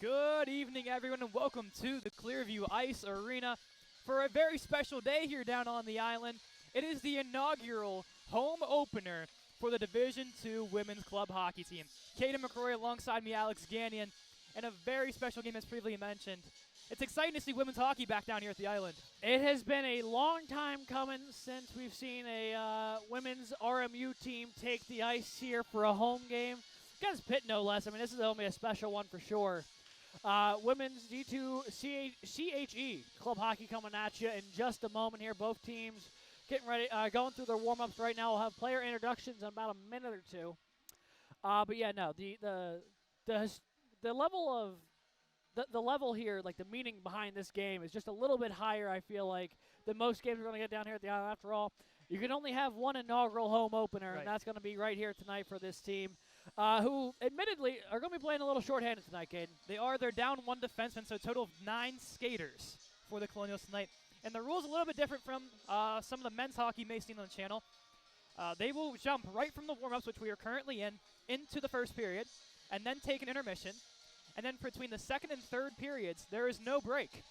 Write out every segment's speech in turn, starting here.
Good evening, everyone, and welcome to the Clearview Ice Arena for a very special day here down on the island. It is the inaugural home opener for the Division II Women's Club Hockey Team. Cadeyn McCrory alongside me, Alex Gagnon, and a very special game as previously mentioned. It's exciting to see women's hockey back down here at the island. It has been a long time coming since we've seen a women's RMU team take the ice here for a home game. Against Pitt, no less. I mean, this is only a special one for sure. Women's D2 CHE club hockey coming at you in just a moment here. Both teams getting ready, going through their warm-ups right now. We'll have player introductions in about a minute or two. But yeah, no, the level of the level here, like the meaning behind this game, is just a little bit higher, I feel like, than most games we're going to get down here at the island. After all, you can only have one inaugural home opener, and that's going to be right here tonight for this team, who admittedly are going to be playing a little shorthanded tonight, Cadeyn. They're down one defenseman, so a total of 9 skaters for the Colonials tonight. And the rule's a little bit different from some of the men's hockey you may see on the channel. They will jump right from the warm-ups, which we are currently in, into the first period, and then take an intermission. And then between the second and third periods, there is no break.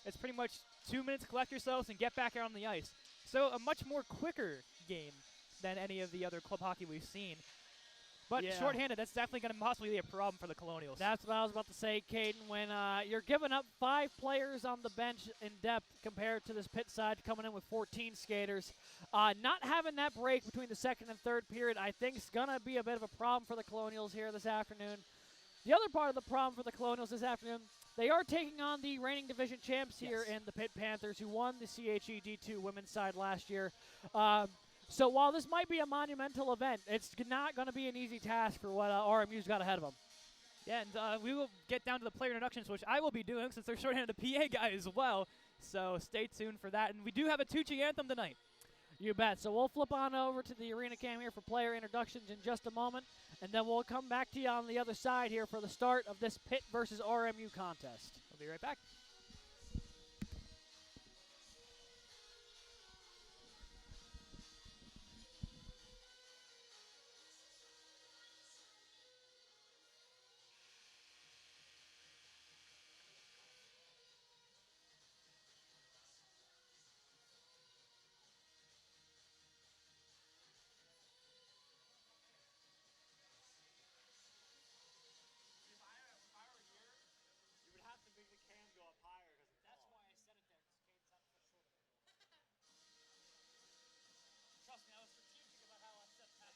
It's pretty much 2 minutes, collect yourselves, and get back out on the ice. So a much more quicker game than any of the other club hockey we've seen. But shorthanded, that's definitely going to possibly be a problem for the Colonials. That's what I was about to say, Cadeyn. When you're giving up 5 players on the bench in depth compared to this Pitt side coming in with 14 skaters, not having that break between the second and third period, I think is going to be a bit of a problem for the Colonials here this afternoon. The other part of the problem for the Colonials this afternoon, they are taking on the reigning division champs here in the Pitt Panthers, who won the CHE D2 women's side last year. So while this might be a monumental event, it's not going to be an easy task for what RMU's got ahead of them. Yeah, and we will get down to the player introductions, which I will be doing since they're shorthanded a PA guy as well. So stay tuned for that. And we do have a Tucci anthem tonight. You bet. So we'll flip on over to the arena cam here for player introductions in just a moment, and then we'll come back to you on the other side here for the start of this Pitt versus RMU contest. We'll be right back. Have to make the cam go up higher because that's why I set it there. Caden's not so short of it. Trust me, I was strategic about how I set that.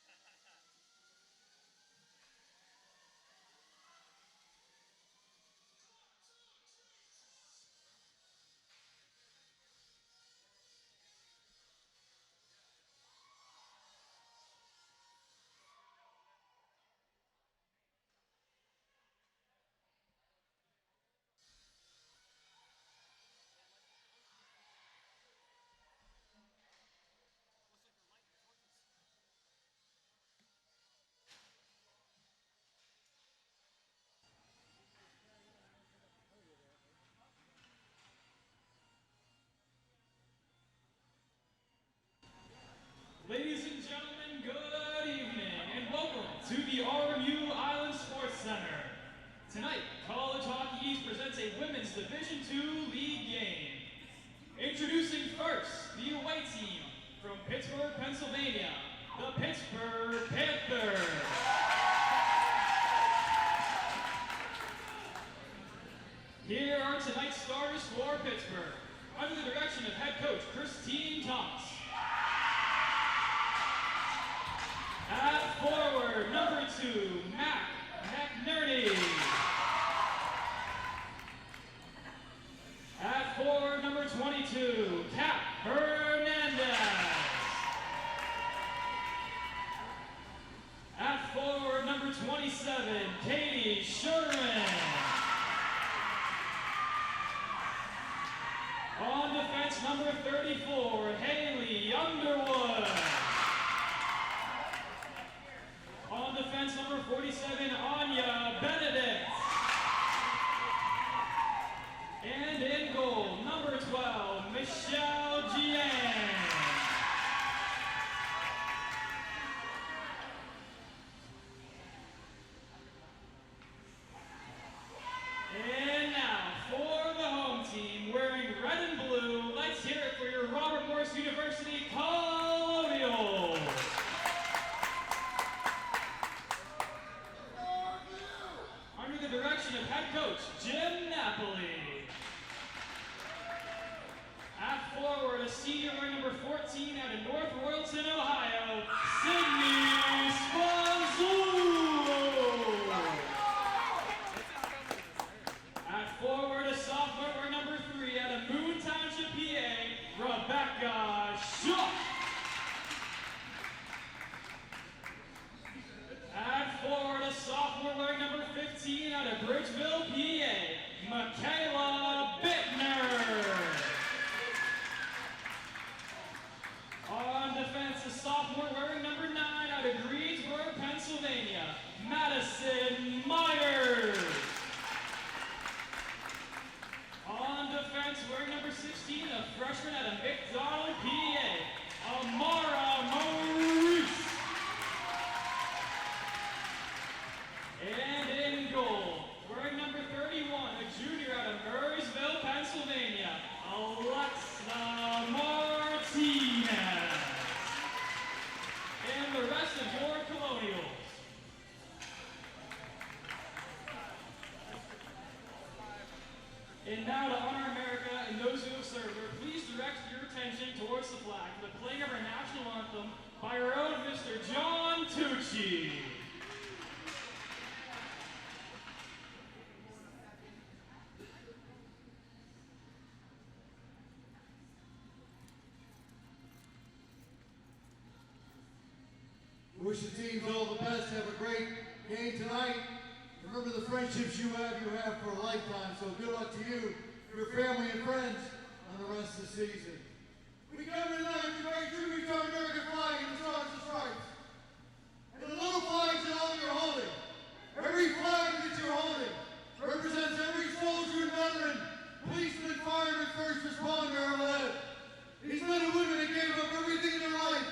Ladies and gentlemen, good evening and welcome to the RMU Island Sports Center. Tonight, College Hockey East presents a Women's Division II League game. Introducing first, the away team from Pittsburgh, Pennsylvania, the Pittsburgh Panthers. Here are tonight's starters for Pittsburgh, under the direction of head coach Christine Thomas. At forward, number 2, Mac McNerney. At forward, number 22, Cap Hernandez. At forward, number 27, Katie Sherman. On defense, number 34, Haley Underwood. On defense, number 47, Anya Benedict. And in goal, number 12, Michelle Gian. Jim Napoli. At forward, a senior wearing number 14 out of North Royalton, Ohio, Sydney Sponzulu. At forward, a sophomore wearing number 3 out of Moon Township, PA, Rebecca Schuck. At forward, a sophomore wearing number 15 out of Bridgeville, PA, Michaela Bittner. On defense, a sophomore wearing number 9 out of Greensboro, Pennsylvania, Madison Myers. On defense, wearing number 16, a freshman out of McDonald, PA, Amara Maurice. And in goal, wearing number 31, a junior out of Murraysville, Pennsylvania, Alexa Martinez. And the rest of your Colonials. And now to honor America and those who have served her, please direct your attention towards the flag for the playing of our national anthem by our own Mr. John Tucci. Wish the teams all the best. Have a great game tonight. Remember the friendships you have for a lifetime. So good luck to you, your family and friends on the rest of the season. We come tonight to pay tribute to our American flag and the stars and stripes. And the little flags that all you're holding. Every flag that you're holding represents every soldier and veteran, policeman, fireman, first responder ever lived. These men and women that gave up everything in their life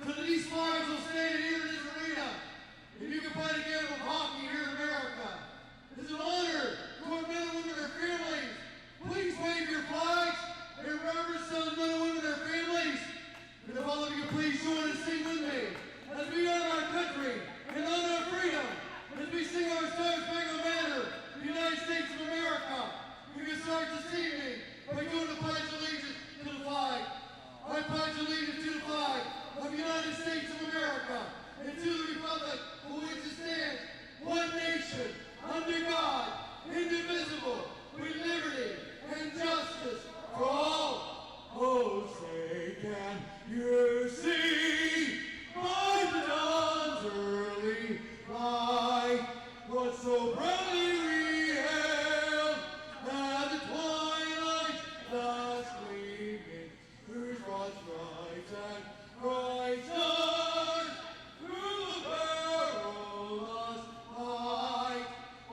so that these flags will stand here in this arena. And you can play the game of hockey here in America. It's an honor to our men and women and their families. Please wave your flags in reverence to those men and women and their families. And if all of you could please join and sing with me as we honor our country and honor our freedom. As we sing our Star Spangled Banner, the United States of America. You can start this evening by doing the Pledge of Allegiance to the flag. I pledge allegiance to the flag of the United States of America and to the republic for which it stands, one nation, under God, indivisible, with liberty and justice for all. Oh, say, can you see by the dawn's early light what so brightly we hailed at the twilight's last gleaming, whose broad stripes and bright stars through the perilous fight,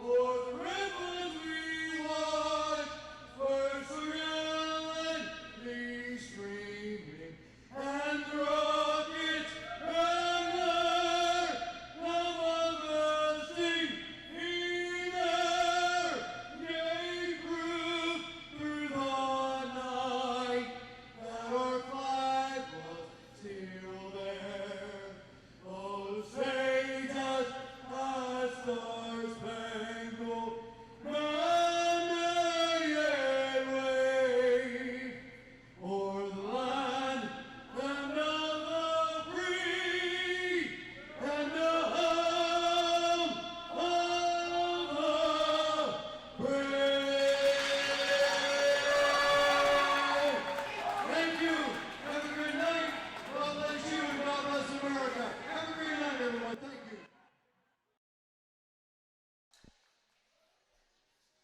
o'er the ribbons we watch, first serenely streaming, and the rockets banner, now unresting in air, gave proof through the night that our flag was still there. Oh, say does our star-spangled banner yet wave o'er the land and of the free and the home of the brave? Thank you. Have a great night. God bless you and God bless America. Have a great night, everyone. Thank you.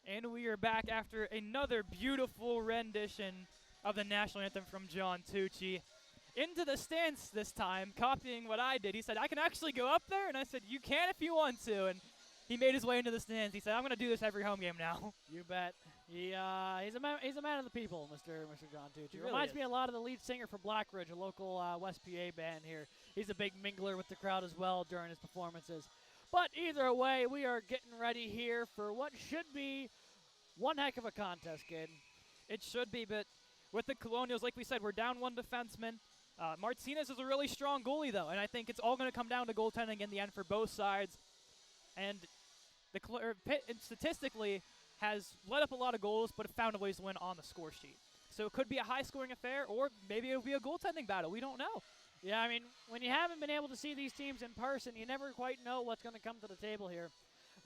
And we are back after another beautiful rendition of the national anthem from John Tucci. Into the stands this time, copying what I did. He said, I can actually go up there? And I said, you can if you want to. And he made his way into the stands. He said, I'm going to do this every home game now. You bet. He's a man of the people, Mr. John Tucci. really Reminds is. me a lot of the lead singer for Black Ridge, a local West PA band here. He's a big mingler with the crowd as well during his performances. But either way, we are getting ready here for what should be one heck of a contest, kid. It should be, but with the Colonials, like we said, we're down one defenseman. Martinez is a really strong goalie, though, and I think it's all going to come down to goaltending in the end for both sides. And Pitt, and statistically, has let up a lot of goals but found a ways to win on the score sheet. So it could be a high-scoring affair, or maybe it'll be a goaltending battle. We don't know. Yeah, I mean, when you haven't been able to see these teams in person, you never quite know what's going to come to the table here.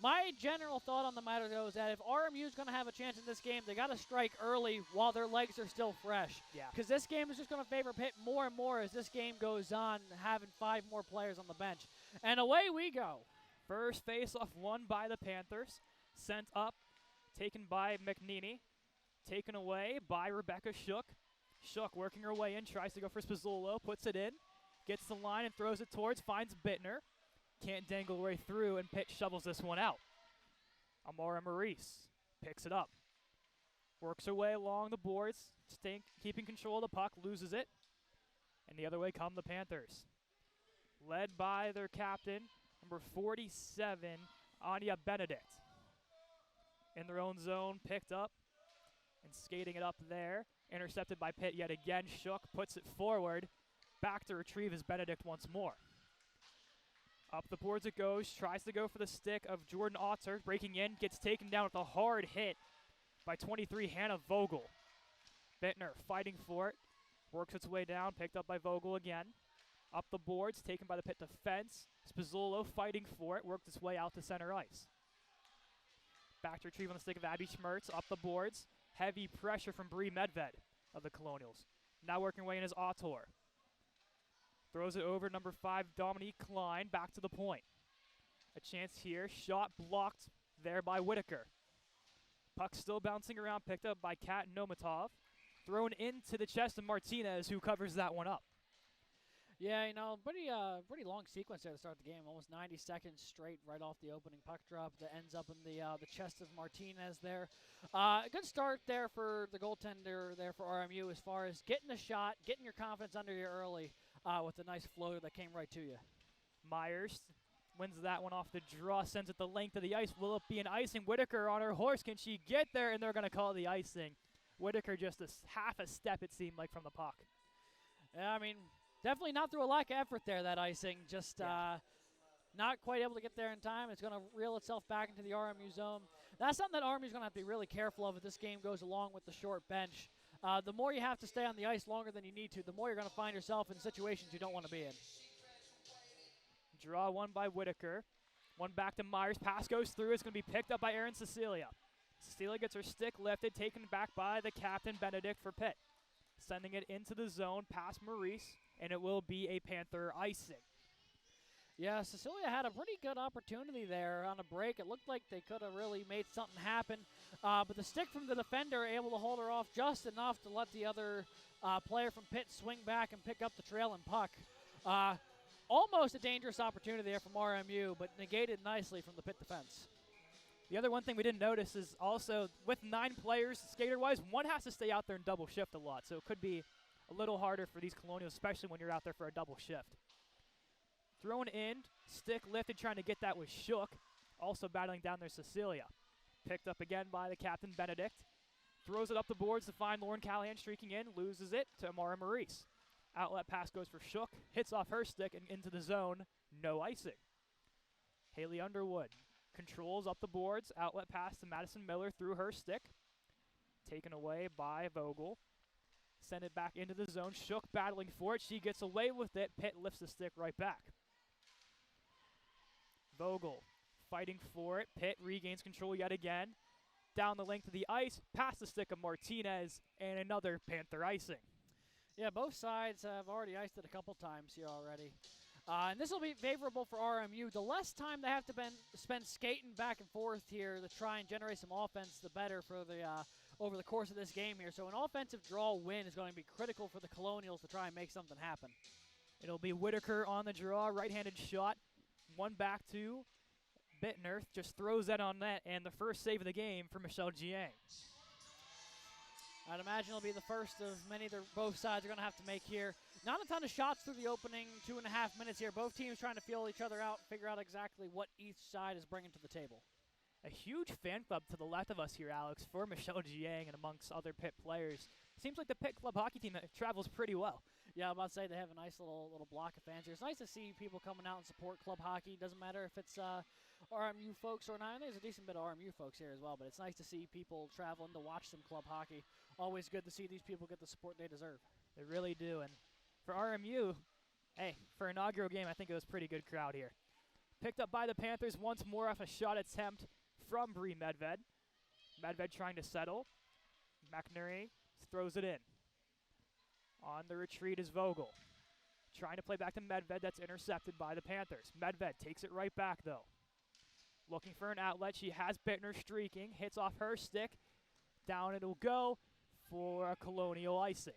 My general thought on the matter, though, is that if RMU is going to have a chance in this game, they got to strike early while their legs are still fresh. Yeah. Because this game is just going to favor Pitt more and more as this game goes on, having 5 more players on the bench. And away we go. First face-off won by the Panthers. Sent up, taken by McNeely. Taken away by Rebecca Shook. Shook working her way in, tries to go for Spazzolo, puts it in. Gets the line and throws it towards, finds Bittner. Can't dangle right through, and Pitt shovels this one out. Amara Maurice picks it up. Works her way along the boards, keeping control of the puck, loses it. And the other way come the Panthers. Led by their captain, number 47, Anya Benedict. In their own zone, picked up and skating it up there. Intercepted by Pitt yet again. Shook puts it forward. Back to retrieve is Benedict once more. Up the boards it goes, tries to go for the stick of Jordan Otter, breaking in, gets taken down with a hard hit by 23 Hannah Vogel. Bittner fighting for it, works its way down, picked up by Vogel again. Up the boards, taken by the Pitt defense. Spazzolo fighting for it, worked its way out to center ice. Back to retrieve on the stick of Abby Schmertz, up the boards. Heavy pressure from Bree Medved of the Colonials. Now working away in his Autor. Throws it over number 5, Dominique Klein, back to the point. A chance here, shot blocked there by Whitaker. Puck still bouncing around, picked up by Kat Nomatov. Thrown into the chest of Martinez, who covers that one up. Yeah, you know, pretty long sequence there to start the game. Almost 90 seconds straight right off the opening puck drop that ends up in the chest of Martinez there. Good start there for the goaltender there for RMU as far as getting the shot, getting your confidence under you early with a nice floater that came right to you. Myers wins that one off the draw, sends it the length of the ice. Will it be an icing? Whitaker on her horse. Can she get there? And they're going to call the icing. Whitaker just half a step, it seemed like, from the puck. Yeah, I mean, definitely not through a lack of effort there, that icing. Just not quite able to get there in time. It's going to reel itself back into the RMU zone. That's something that RMU's going to have to be really careful of as this game goes along with the short bench. The more you have to stay on the ice longer than you need to, the more you're going to find yourself in situations you don't want to be in. Draw one by Whitaker. One back to Myers. Pass goes through. It's going to be picked up by Erin Cecilia. Cecilia gets her stick lifted, taken back by the captain, Benedict, for Pitt. Sending it into the zone, past Maurice, and it will be a Panther icing. Yeah, Cecilia had a pretty good opportunity there on a break. It looked like they could have really made something happen. But the stick from the defender able to hold her off just enough to let the other player from Pitt swing back and pick up the trailing puck. Almost a dangerous opportunity there from RMU, but negated nicely from the Pitt defense. The other one thing we didn't notice is also with 9 players, skater-wise, one has to stay out there and double shift a lot. So it could be a little harder for these Colonials, especially when you're out there for a double shift. Thrown in, stick lifted, trying to get that with Shook. Also battling down there Cecilia. Picked up again by the captain, Benedict. Throws it up the boards to find Lauren Callahan streaking in. Loses it to Amara Maurice. Outlet pass goes for Shook. Hits off her stick and into the zone. No icing. Haley Underwood controls up the boards. Outlet pass to Madison Miller through her stick. Taken away by Vogel. Send it back into the zone. Shook battling for it. She gets away with it. Pitt lifts the stick right back. Vogel fighting for it. Pitt regains control yet again. Down the length of the ice. Past the stick of Martinez. And another Panther icing. Yeah, both sides have already iced it a couple times here already. And this will be favorable for RMU. The less time they have to spend skating back and forth here to try and generate some offense, the better for the over the course of this game here. So an offensive draw win is going to be critical for the Colonials to try and make something happen. It'll be Whitaker on the draw, right-handed shot. One back to Bittner, just throws that on net, and the first save of the game for Michelle Giang. I'd imagine it'll be the first of many that both sides are going to have to make here. Not a ton of shots through the opening 2.5 minutes here. Both teams trying to feel each other out, figure out exactly what each side is bringing to the table. A huge fan club to the left of us here, Alex, for Michelle Giang and amongst other Pitt players. Seems like the Pitt Club hockey team travels pretty well. Yeah, I'm about to say they have a nice little block of fans here. It's nice to see people coming out and support club hockey. Doesn't matter if it's RMU folks or not. There's a decent bit of RMU folks here as well, but it's nice to see people traveling to watch some club hockey. Always good to see these people get the support they deserve. They really do. And for RMU, hey, for inaugural game, I think it was a pretty good crowd here. Picked up by the Panthers once more off a shot attempt from Bree Medved. Medved trying to settle. McCrory throws it in. On the retreat is Vogel. Trying to play back to Medved, that's intercepted by the Panthers. Medved takes it right back, though. Looking for an outlet. She has Bittner streaking. Hits off her stick. Down it'll go for a Colonial icing.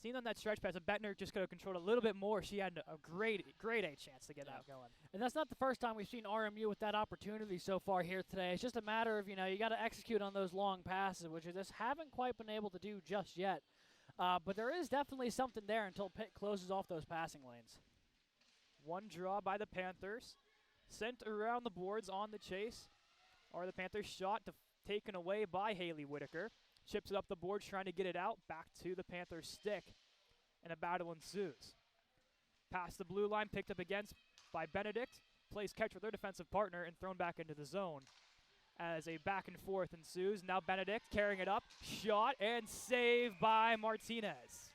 Seen on that stretch pass, Bettner just could have controlled a little bit more. She had a great A chance to get that going. And that's not the first time we've seen RMU with that opportunity so far here today. It's just a matter of, you got to execute on those long passes, which they just haven't quite been able to do just yet. But there is definitely something there until Pitt closes off those passing lanes. One draw by the Panthers. Sent around the boards on the chase. Or the Panthers shot taken away by Haley Whitaker. Chips it up the boards, trying to get it out. Back to the Panthers' stick. And a battle ensues. Past the blue line, picked up against by Benedict. Plays catch with their defensive partner and thrown back into the zone. As a back and forth ensues. Now Benedict carrying it up. Shot and saved by Martinez.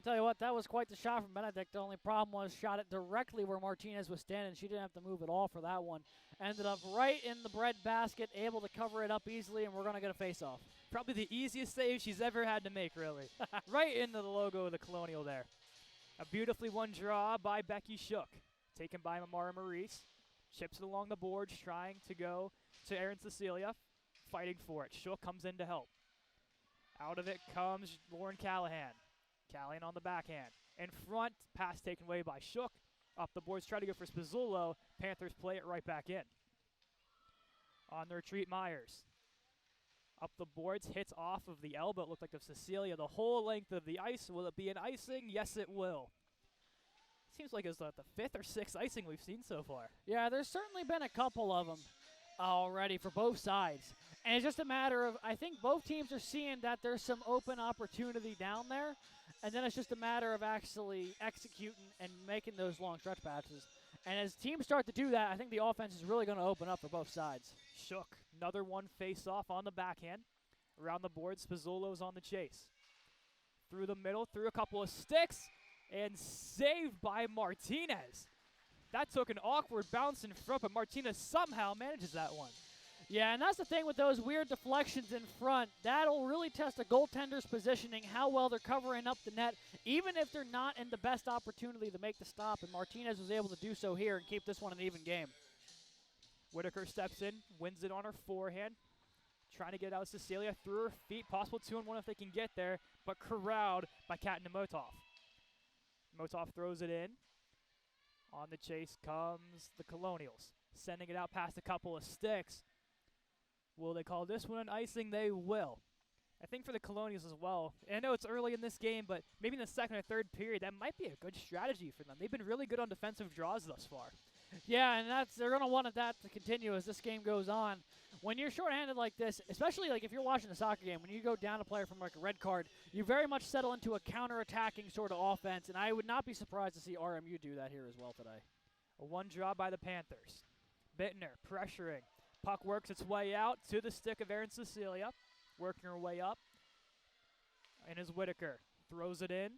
I tell you what, that was quite the shot from Benedict. The only problem was shot it directly where Martinez was standing. She didn't have to move at all for that one. Ended up right in the bread basket, able to cover it up easily, and we're going to get a face-off. Probably the easiest save she's ever had to make, really. Right into the logo of the Colonial there. A beautifully won draw by Becky Shook. Taken by Mamara Maurice. Chips it along the boards, trying to go to Erin Cecilia. Fighting for it. Shook comes in to help. Out of it comes Lauren Callahan. Callahan on the backhand. In front, pass taken away by Shook. Up the boards, try to go for Spizzullo. Panthers play it right back in. On the retreat, Myers. Up the boards, hits off of the elbow. It looked like of Cecilia the whole length of the ice. Will it be an icing? Yes, it will. Seems like it's the fifth or sixth icing we've seen so far. Yeah, there's certainly been a couple of them already for both sides. And it's just a matter of, I think both teams are seeing that there's some open opportunity down there. And then it's just a matter of actually executing and making those long stretch passes. And as teams start to do that, I think the offense is really going to open up for both sides. Shook. Another one face-off on the backhand. Around the board, Spizzolo's on the chase. Through the middle, through a couple of sticks, and saved by Martinez. That took an awkward bounce in front, but Martinez somehow manages that one. Yeah, and that's the thing with those weird deflections in front. That'll really test a goaltender's positioning, how well they're covering up the net, even if they're not in the best opportunity to make the stop. And Martinez was able to do so here and keep this one an even game. Whitaker steps in, wins it on her forehand. Trying to get out Cecilia through her feet. Possible 2-on-1 if they can get there, but corralled by Cadeyn Motov. Motov throws it in. On the chase comes the Colonials. Sending it out past a couple of sticks. Will they call this one an icing? They will. I think for the Colonials as well. And I know it's early in this game, but maybe in the second or third period, that might be a good strategy for them. They've been really good on defensive draws thus far. Yeah, and they're going to want that to continue as this game goes on. When you're shorthanded like this, especially like if you're watching a soccer game, when you go down a player from like a red card, you very much settle into a counter-attacking sort of offense, and I would not be surprised to see RMU do that here as well today. A one draw by the Panthers. Bittner pressuring. Puck works its way out to the stick of Erin Cecilia. Working her way up. And is Whitaker. Throws it in.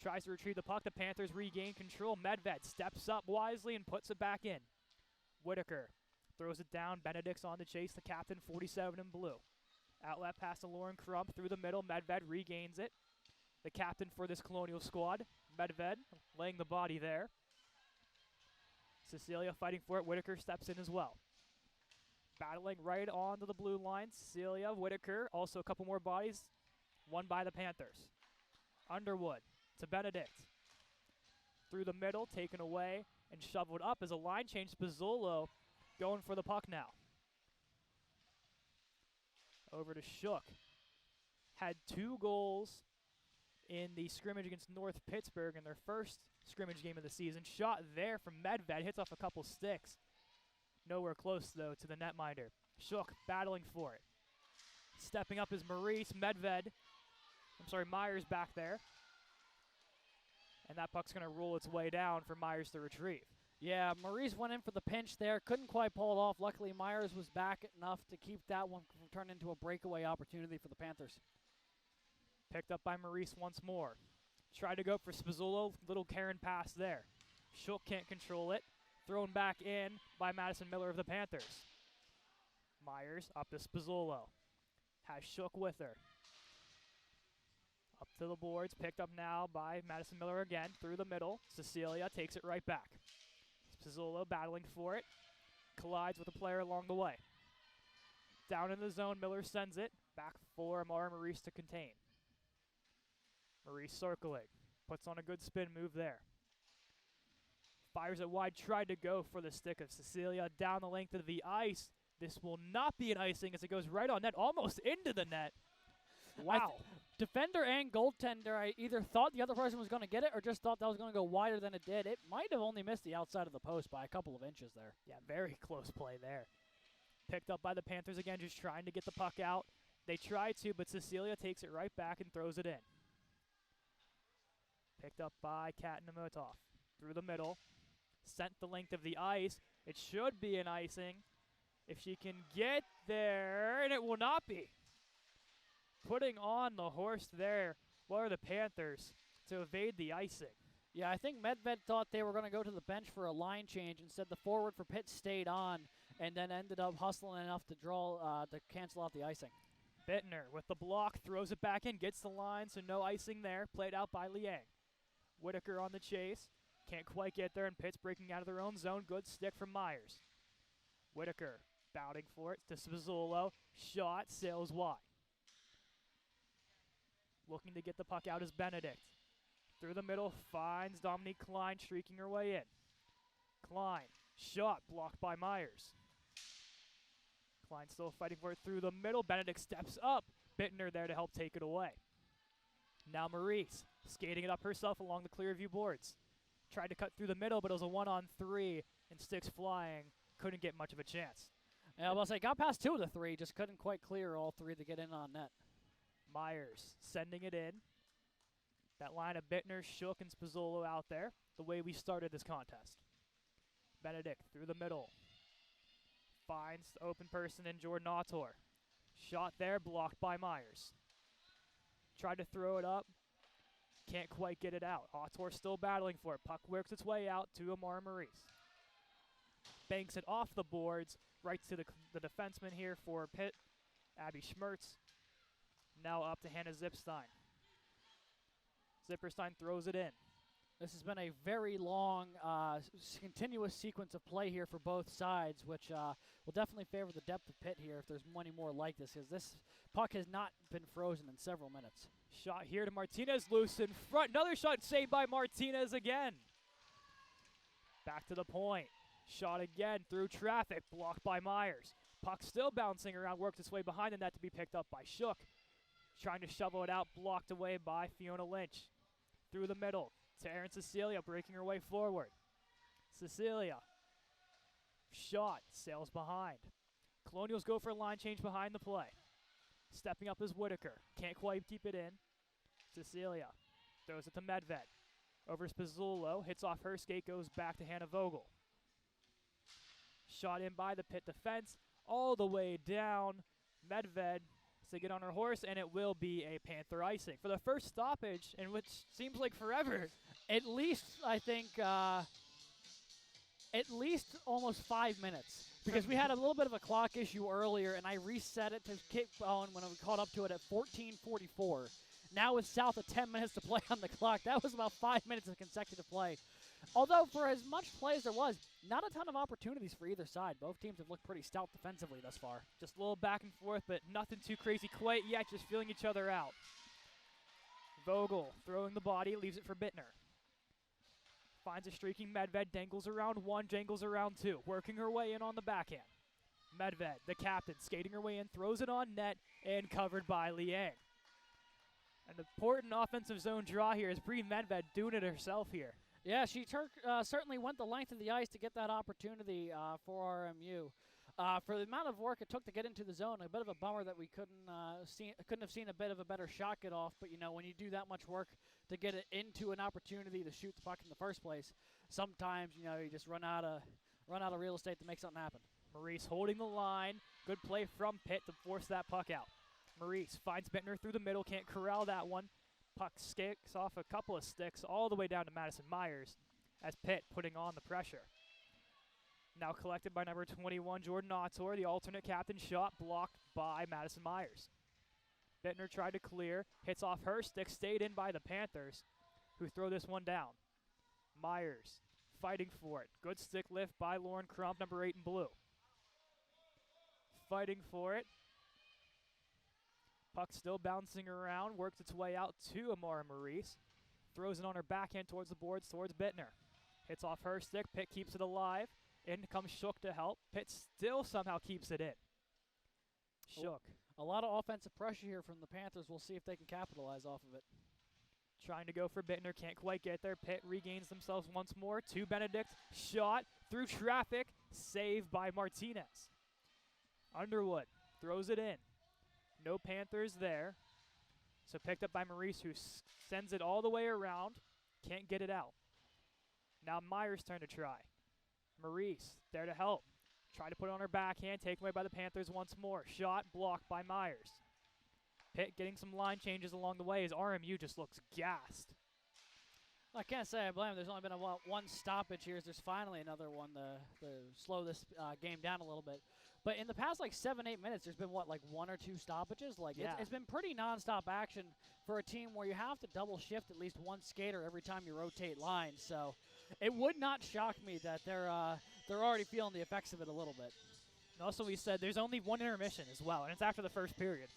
Tries to retrieve the puck. The Panthers regain control. Medved steps up wisely and puts it back in. Whitaker throws it down. Benedict's on the chase. The captain, 47 in blue. Outlet pass to Lauren Crump through the middle. Medved regains it. The captain for this Colonial squad. Medved laying the body there. Cecilia fighting for it. Whitaker steps in as well. Battling right onto the blue line. Cecilia, Whitaker, also a couple more bodies. Won by the Panthers. Underwood to Benedict. Through the middle, taken away and shoveled up as a line change. Spizzolo going for the puck now. Over to Shook. Had 2 goals in the scrimmage against North Pittsburgh in their first scrimmage game of the season. Shot there from Medved. Hits off a couple sticks. Nowhere close, though, to the netminder. Shook battling for it. Stepping up is Maurice. Myers back there. And that puck's going to roll its way down for Myers to retrieve. Yeah, Maurice went in for the pinch there. Couldn't quite pull it off. Luckily, Myers was back enough to keep that one from turning into a breakaway opportunity for the Panthers. Picked up by Maurice once more. Tried to go for Spazzuolo. Little Karen pass there. Shook can't control it. Thrown back in by Madison Miller of the Panthers. Myers up to Spazzuolo. Has Shook with her. Up to the boards. Picked up now by Madison Miller again. Through the middle. Cecilia takes it right back. Spazzuolo battling for it. Collides with a player along the way. Down in the zone. Miller sends it. Back for Amara Maurice to contain. Maurice circling. Puts on a good spin move there. Fires it wide. Tried to go for the stick of Cecilia down the length of the ice. This will not be an icing as it goes right on net. Almost into the net. Wow. Defender and goaltender, I either thought the other person was going to get it or just thought that was going to go wider than it did. It might have only missed the outside of the post by a couple of inches there. Yeah, very close play there. Picked up by the Panthers again, just trying to get the puck out. They try to, but Cecilia takes it right back and throws it in. Picked up by Katnamatov. Through the middle. Sent the length of the ice. It should be an icing if she can get there, and it will not be. Putting on the horse there were the Panthers to evade the icing. Yeah, I think Medved thought they were going to go to the bench for a line change. Instead, the forward for Pitt stayed on and then ended up hustling enough to to cancel out the icing. Bittner with the block, throws it back in, gets the line, so no icing there. Played out by Liang. Whitaker on the chase. Can't quite get there, and Pitt's breaking out of their own zone. Good stick from Myers. Whitaker bouting for it to Spazzuolo. Shot, sails wide. Looking to get the puck out is Benedict. Through the middle, finds Dominique Klein streaking her way in. Klein, shot, blocked by Myers. Klein still fighting for it through the middle. Benedict steps up. Bittner there to help take it away. Now Maurice, skating it up herself along the clear view boards. Tried to cut through the middle, but it was a 1-on-3, and sticks flying. Couldn't get much of a chance. Yeah, well, I got past 2 of the 3, just couldn't quite clear all 3 to get in on net. Myers sending it in. That line of Bittner, Shook, and Spazzuolo out there, the way we started this contest. Benedict through the middle. Finds the open person in Jordan Autor. Shot there, blocked by Myers. Tried to throw it up. Can't quite get it out. Autor still battling for it. Puck works its way out to Amara Maurice. Banks it off the boards, right to the defenseman here for Pitt, Abby Schmertz. Now up to Hannah Zipstein. Zipperstein throws it in. This has been a very long, continuous sequence of play here for both sides, which will definitely favor the depth of Pitt here if there's many more like this, because this puck has not been frozen in several minutes. Shot here to Martinez, loose in front. Another shot saved by Martinez again. Back to the point. Shot again through traffic, blocked by Myers. Puck still bouncing around, worked its way behind the net to be picked up by Shook. Trying to shovel it out, blocked away by Fiona Lynch. Through the middle to Erin Cecilia, breaking her way forward. Cecilia. Shot, sails behind. Colonials go for a line change behind the play. Stepping up is Whitaker. Can't quite keep it in. Cecilia throws it to Medved. Over Spazzuolo, hits off her skate, goes back to Hannah Vogel. Shot in by the Pitt defense, all the way down. Medved to get on her horse, and it will be a Panther icing for the first stoppage, in which seems like forever. At least, I think, at least almost 5 minutes. Because we had a little bit of a clock issue earlier, and I reset it to keep going when we caught up to it at 14:44. Now it's south of 10 minutes to play on the clock. That was about 5 minutes of consecutive play. Although, for as much play as there was, not a ton of opportunities for either side. Both teams have looked pretty stout defensively thus far. Just a little back and forth, but nothing too crazy quite yet, just feeling each other out. Vogel throwing the body, leaves it for Bittner. Finds a streaking Medved, dangles around 1, jangles around 2, working her way in on the backhand. Medved, the captain, skating her way in, throws it on net, and covered by Liang. An important offensive zone draw here is Bree Medved doing it herself here. Yeah, she certainly went the length of the ice to get that opportunity for RMU. For the amount of work it took to get into the zone, a bit of a bummer that we couldn't have seen a bit of a better shot get off. But you know, when you do that much work to get it into an opportunity to shoot the puck in the first place. Sometimes, you know, you just run out of real estate to make something happen. Maurice holding the line. Good play from Pitt to force that puck out. Maurice finds Bittner through the middle, can't corral that one. Puck skips off a couple of sticks all the way down to Madison Myers as Pitt putting on the pressure. Now collected by number 21, Jordan Ottor, the alternate captain. Shot blocked by Madison Myers. Bittner tried to clear, hits off her stick, stayed in by the Panthers, who throw this one down. Myers fighting for it. Good stick lift by Lauren Crump, number 8 in blue. Fighting for it. Puck still bouncing around, works its way out to Amara Maurice. Throws it on her backhand towards the boards, towards Bittner. Hits off her stick, Pitt keeps it alive. In comes Shook to help. Pitt still somehow keeps it in. Shook. A lot of offensive pressure here from the Panthers. We'll see if they can capitalize off of it. Trying to go for Bittner, can't quite get there. Pitt regains themselves once more. To Benedict, shot through traffic, saved by Martinez. Underwood throws it in. No Panthers there. So picked up by Maurice, who sends it all the way around. Can't get it out. Now Myers' turn to try. Maurice there to help. Try to put it on her backhand, taken away by the Panthers once more. Shot blocked by Myers. Pitt getting some line changes along the way as RMU just looks gassed. I can't say I blame him. There's only been one stoppage here. There's finally another one to slow this game down a little bit. But in the past, 7-8 minutes, there's been, 1 or 2 stoppages? It's been pretty nonstop action for a team where you have to double shift at least one skater every time you rotate lines. So it would not shock me that they're already feeling the effects of it a little bit. And also, we said there's only one intermission as well, and it's after the first period.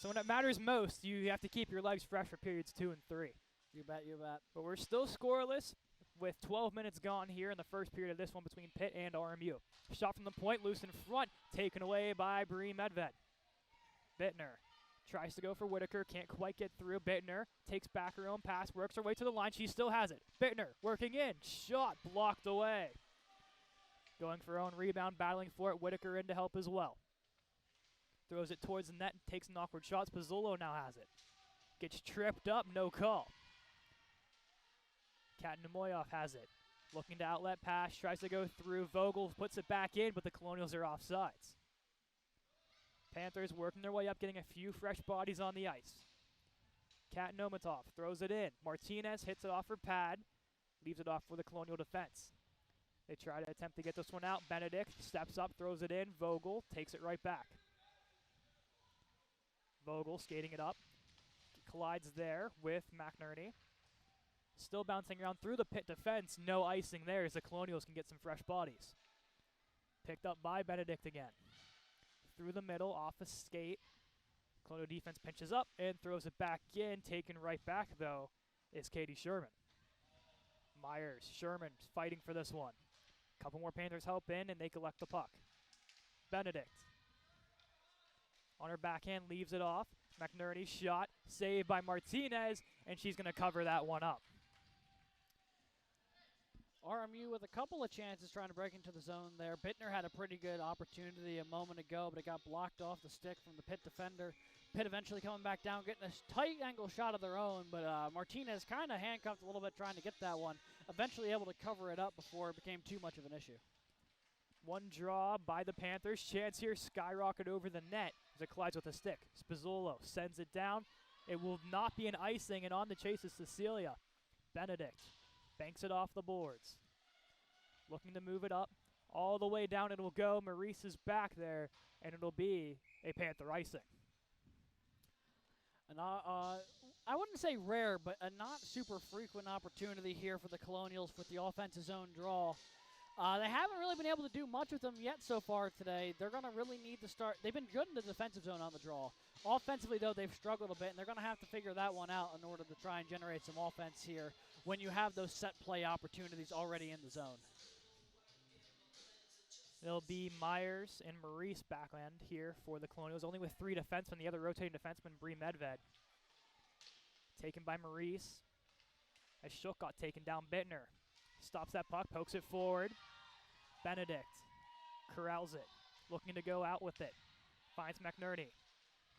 So when it matters most, you have to keep your legs fresh for periods 2 and 3. You bet, you bet. But we're still scoreless with 12 minutes gone here in the first period of this one between Pitt and RMU. Shot from the point, loose in front, taken away by Bree Medved. Bittner tries to go for Whitaker, can't quite get through. Bittner takes back her own pass, works her way to the line. She still has it. Bittner working in, shot blocked away. Going for her own rebound, battling for it. Whitaker in to help as well. Throws it towards the net, takes an awkward shot. Spazzolo now has it. Gets tripped up, no call. Cadeyn has it. Looking to outlet pass, tries to go through. Vogel puts it back in, but the Colonials are offsides. Panthers working their way up, getting a few fresh bodies on the ice. Cadeyn throws it in. Martinez hits it off her pad, leaves it off for the Colonial defense. They try to attempt to get this one out. Benedict steps up, throws it in. Vogel takes it right back. Vogel skating it up. Collides there with McNerney. Still bouncing around through the Pitt defense. No icing there as the Colonials can get some fresh bodies. Picked up by Benedict again. Through the middle, off a skate. Colonial defense pinches up and throws it back in. Taken right back, though, is Katie Sherman. Myers, Sherman fighting for this one. Couple more Panthers help in, and they collect the puck. Benedict on her backhand, leaves it off. McNerney shot, saved by Martinez, and she's going to cover that one up. RMU with a couple of chances trying to break into the zone there. Bittner had a pretty good opportunity a moment ago, but it got blocked off the stick from the Pitt defender. Pitt eventually coming back down, getting a tight angle shot of their own, but Martinez kind of handcuffed a little bit trying to get that one. Eventually able to cover it up before it became too much of an issue. One draw by the Panthers. Chance here, skyrocket over the net as it collides with a stick. Spazzolo sends it down. It will not be an icing, and on the chase is Cecilia. Benedict banks it off the boards. Looking to move it up. All the way down it will go. Maurice is back there, and it'll be a Panther icing. And I wouldn't say rare, but a not super frequent opportunity here for the Colonials with the offensive zone draw. They haven't really been able to do much with them yet so far today. They're going to really need to start. They've been good in the defensive zone on the draw. Offensively, though, they've struggled a bit, and they're going to have to figure that one out in order to try and generate some offense here when you have those set play opportunities already in the zone. It'll be Myers and Maurice backland here for the Colonials, only with 3 defensemen. The other rotating defenseman, Bree Medved. Taken by Maurice. As Shook got taken down, Bittner stops that puck, pokes it forward. Benedict corrals it, looking to go out with it. Finds McNerney.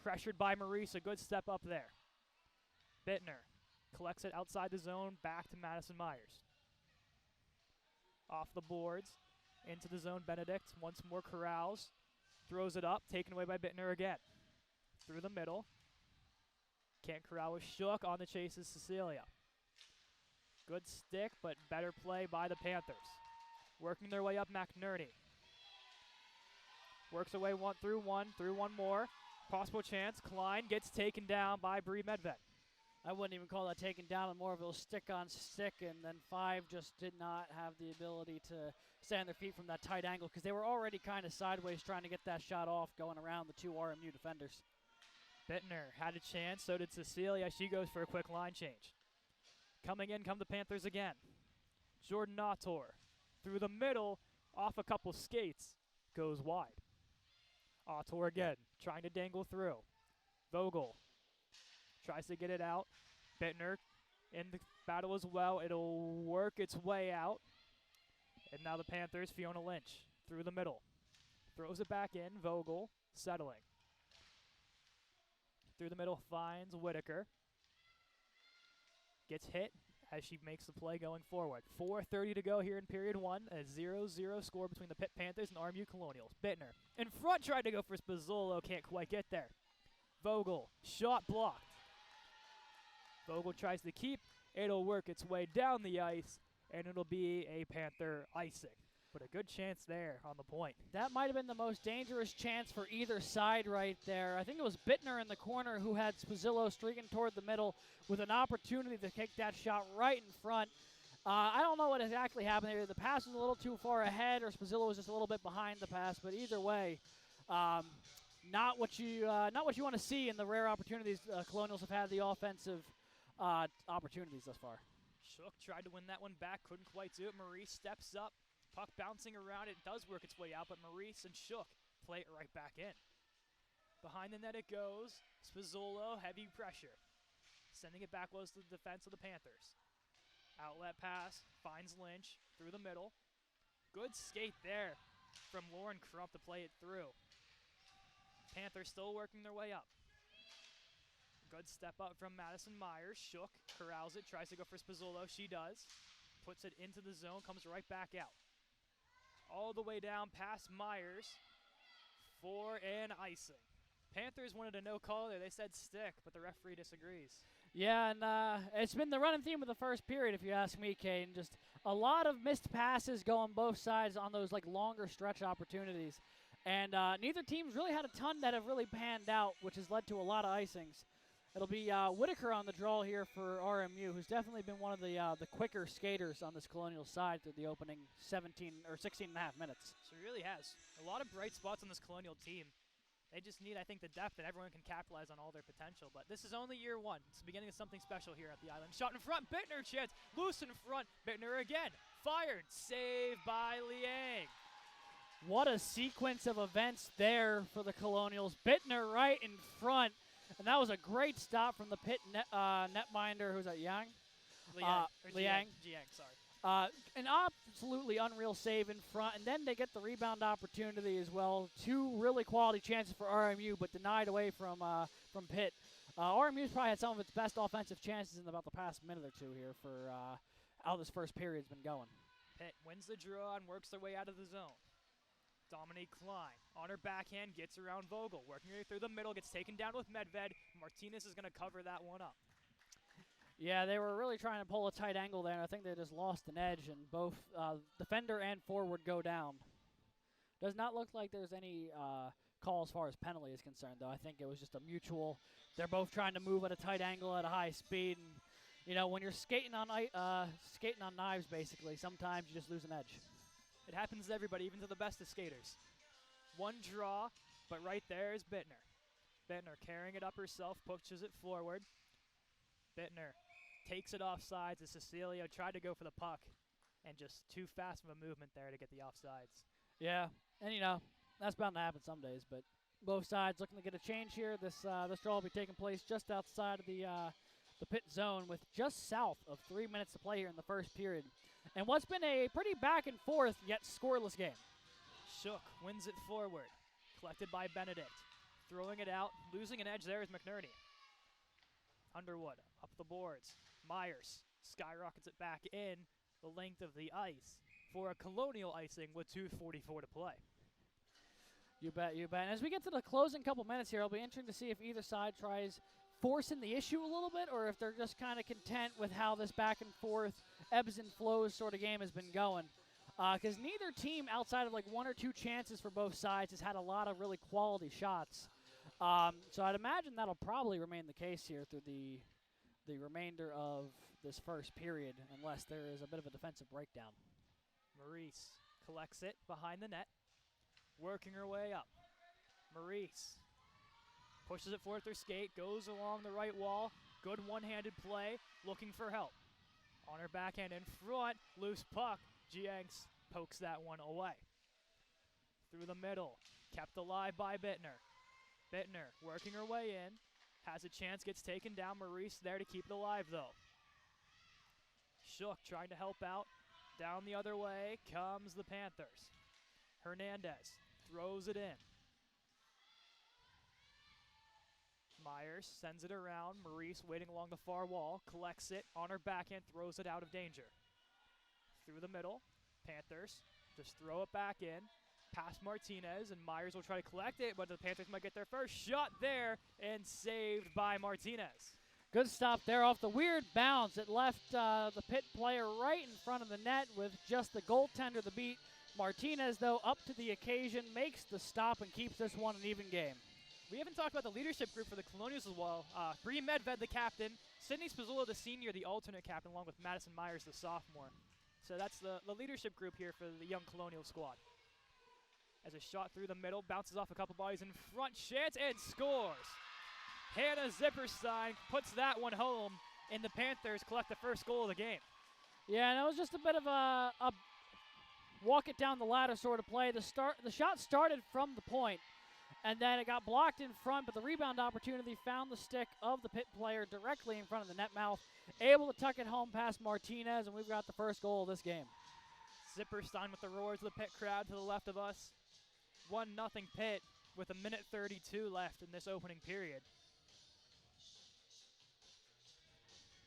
Pressured by Maurice, a good step up there. Bittner collects it outside the zone, back to Madison Myers. Off the boards, into the zone, Benedict once more corrals, throws it up, taken away by Bittner again. Through the middle, can't corral with Shook, on the chase is Cecilia. Good stick, but better play by the Panthers. Working their way up, McNerney. Works away through one more. Possible chance, Klein gets taken down by Bree Medved. I wouldn't even call that taken down, and more of a stick on stick, and then 5 just did not have the ability to stay on their feet from that tight angle because they were already kind of sideways trying to get that shot off going around the 2 RMU defenders. Bittner had a chance, so did Cecilia. She goes for a quick line change. Coming in come the Panthers again. Jordan Autor through the middle, off a couple skates, goes wide. Autor again, trying to dangle through. Vogel tries to get it out. Bittner in the battle as well. It'll work its way out. And now the Panthers, Fiona Lynch through the middle. Throws it back in, Vogel settling. Through the middle, finds Whitaker. Gets hit as she makes the play going forward. 4:30 to go here in period 1. A 0-0 score between the Pitt Panthers and RMU Colonials. Bittner in front, tried to go for Spazzolo, can't quite get there. Vogel, shot blocked. Vogel tries to keep. It'll work its way down the ice, and it'll be a Panther icing. But a good chance there on the point. That might have been the most dangerous chance for either side right there. I think it was Bittner in the corner who had Spazzillo streaking toward the middle with an opportunity to kick that shot right in front. I don't know what exactly happened there. The pass was a little too far ahead, or Spazzillo was just a little bit behind the pass. But either way, not what you want to see in the rare opportunities Colonials have had the offensive opportunities thus far. Shook tried to win that one back, couldn't quite do it. Marie steps up. Puck bouncing around, it does work its way out, but Maurice and Shook play it right back in. Behind the net it goes. Spazzolo, heavy pressure. Sending it back was to the defense of the Panthers. Outlet pass, finds Lynch through the middle. Good skate there from Lauren Crump to play it through. Panthers still working their way up. Good step up from Madison Myers. Shook corrals it, tries to go for Spazzolo. She does. Puts it into the zone, comes right back out. All the way down past Myers for an icing. Panthers wanted a no call there. They said stick, but the referee disagrees. Yeah, and it's been the running theme of the first period, if you ask me, Cadeyn. Just a lot of missed passes going both sides on those longer stretch opportunities. And neither team's really had a ton that have really panned out, which has led to a lot of icings. It'll be Whitaker on the draw here for RMU, who's definitely been one of the quicker skaters on this Colonial side through the opening 16 and a half minutes. So it really has. A lot of bright spots on this Colonial team. They just need, I think, the depth that everyone can capitalize on all their potential. But this is only year 1. It's the beginning of something special here at the Island. Shot in front, Bittner chance, loose in front, Bittner again. Fired, saved by Liang. What a sequence of events there for the Colonials. Bittner right in front. And that was a great stop from the Pitt netminder. Who's that, Yang? Liang, sorry. An absolutely unreal save in front, and then they get the rebound opportunity as well. 2 really quality chances for RMU, but denied away from Pitt. RMU's probably had some of its best offensive chances in about the past minute or 2 here for how this first period's been going. Pitt wins the draw and works their way out of the zone. Dominique Klein on her backhand, gets around Vogel, working her through the middle, gets taken down with Medved. Martinez is going to cover that one up. Yeah, they were really trying to pull a tight angle there, and I think they just lost an edge, and both defender and forward go down. Does not look like there's any call as far as penalty is concerned, though. I think it was just a mutual. They're both trying to move at a tight angle at a high speed, and when you're skating on knives, basically, sometimes you just lose an edge. It happens to everybody, even to the best of skaters. One draw, but right there is Bittner. Bittner carrying it up herself, pushes it forward. Bittner takes it off sides as Cecilio tried to go for the puck, and just too fast of a movement there to get the offsides. Yeah, and that's bound to happen some days, but both sides looking to get a change here. This draw will be taking place just outside of the Pitt zone with just south of 3 minutes to play here in the first period. And what's been a pretty back and forth yet scoreless game. Shook wins it forward, collected by Benedict. Throwing it out, losing an edge there is McNerney. Underwood up the boards. Myers skyrockets it back in the length of the ice for a Colonial icing with 2:44 to play. You bet, you bet. And as we get to the closing couple minutes here, it'll be interesting to see if either side tries forcing the issue a little bit or if they're just kind of content with how this back and forth, ebbs and flows sort of game has been going. Because neither team, outside of like 1 or 2 chances for both sides, has had a lot of really quality shots. So I'd imagine that'll probably remain the case here through the remainder of this first period, unless there is a bit of a defensive breakdown. Maurice collects it behind the net, working her way up. Maurice pushes it forward through skate, goes along the right wall. Good one-handed play, looking for help. On her backhand in front, loose puck. Jiang's pokes that one away. Through the middle, kept alive by Bittner. Bittner working her way in, has a chance, gets taken down. Maurice there to keep it alive, though. Shook trying to help out. Down the other way comes the Panthers. Hernandez throws it in. Myers sends it around. Maurice waiting along the far wall, collects it on her backhand, throws it out of danger. Through the middle, Panthers just throw it back in. Past Martinez, and Myers will try to collect it, but the Panthers might get their first shot there, and saved by Martinez. Good stop there off the weird bounce. It left the Pitt player right in front of the net with just the goaltender to beat. Martinez, though, up to the occasion, makes the stop and keeps this one an even game. We haven't talked about the leadership group for the Colonials as well. Bree Medved, the captain. Sydney Spazzuolo, the senior, the alternate captain, along with Madison Myers, the sophomore. So that's the leadership group here for the young Colonial squad. As a shot through the middle, bounces off a couple bodies in front, chance, and scores. Hannah Zipperstein puts that one home, and the Panthers collect the first goal of the game. Yeah, and it was just a bit of a walk it down the ladder sort of play. The shot started from the point, and then it got blocked in front, but the rebound opportunity found the stick of the Pitt player directly in front of the net mouth, able to tuck it home past Martinez, and we've got the first goal of this game. Zipperstein with the roars of the Pitt crowd to the left of us. 1-0 Pitt with 1:32 left in this opening period.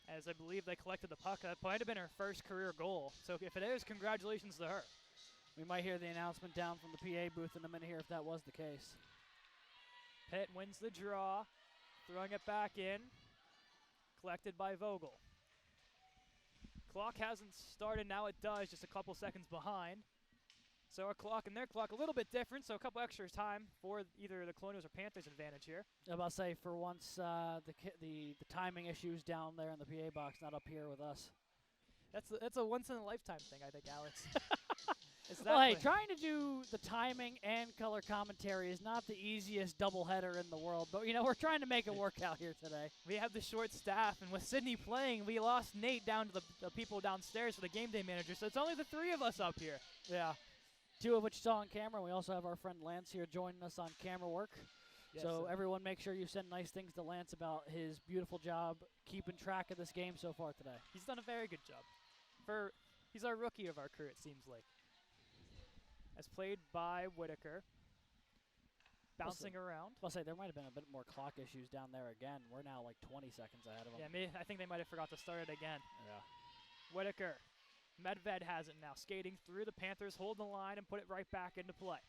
As I believe they collected the puck. That might have been her first career goal. So if it is, congratulations to her. We might hear the announcement down from the PA booth in a minute here if that was the case. Pitt wins the draw, throwing it back in. Collected by Vogel. Clock hasn't started, now it does, just a couple seconds behind. So our clock and their clock a little bit different, so a couple extra time for either the Colonials or Panthers advantage here. I was about to say, for once, the timing issues down there in the PA box, not up here with us. That's a once-in-a-lifetime thing, I think, Alex. Well, hey, trying to do the timing and color commentary is not the easiest doubleheader in the world, but, you know, we're trying to make it work out here today. We have the short staff, and with Sydney playing, we lost Nate down to the people downstairs for the game day manager, so it's only the 3 of us up here. Yeah. 2 of which you saw on camera. We also have our friend Lance here joining us on camera work. Yes, so everyone make sure you send nice things to Lance about his beautiful job keeping track of this game so far today. He's done a very good job. He's our rookie of our crew, it seems like. As played by Whitaker. Bouncing around. I'll say there might have been a bit more clock issues down there again. We're now like 20 seconds ahead of them. Yeah, I think they might have forgot to start it again. Yeah. Whitaker. Medved has it now, skating through the Panthers, hold the line, and put it right back into play.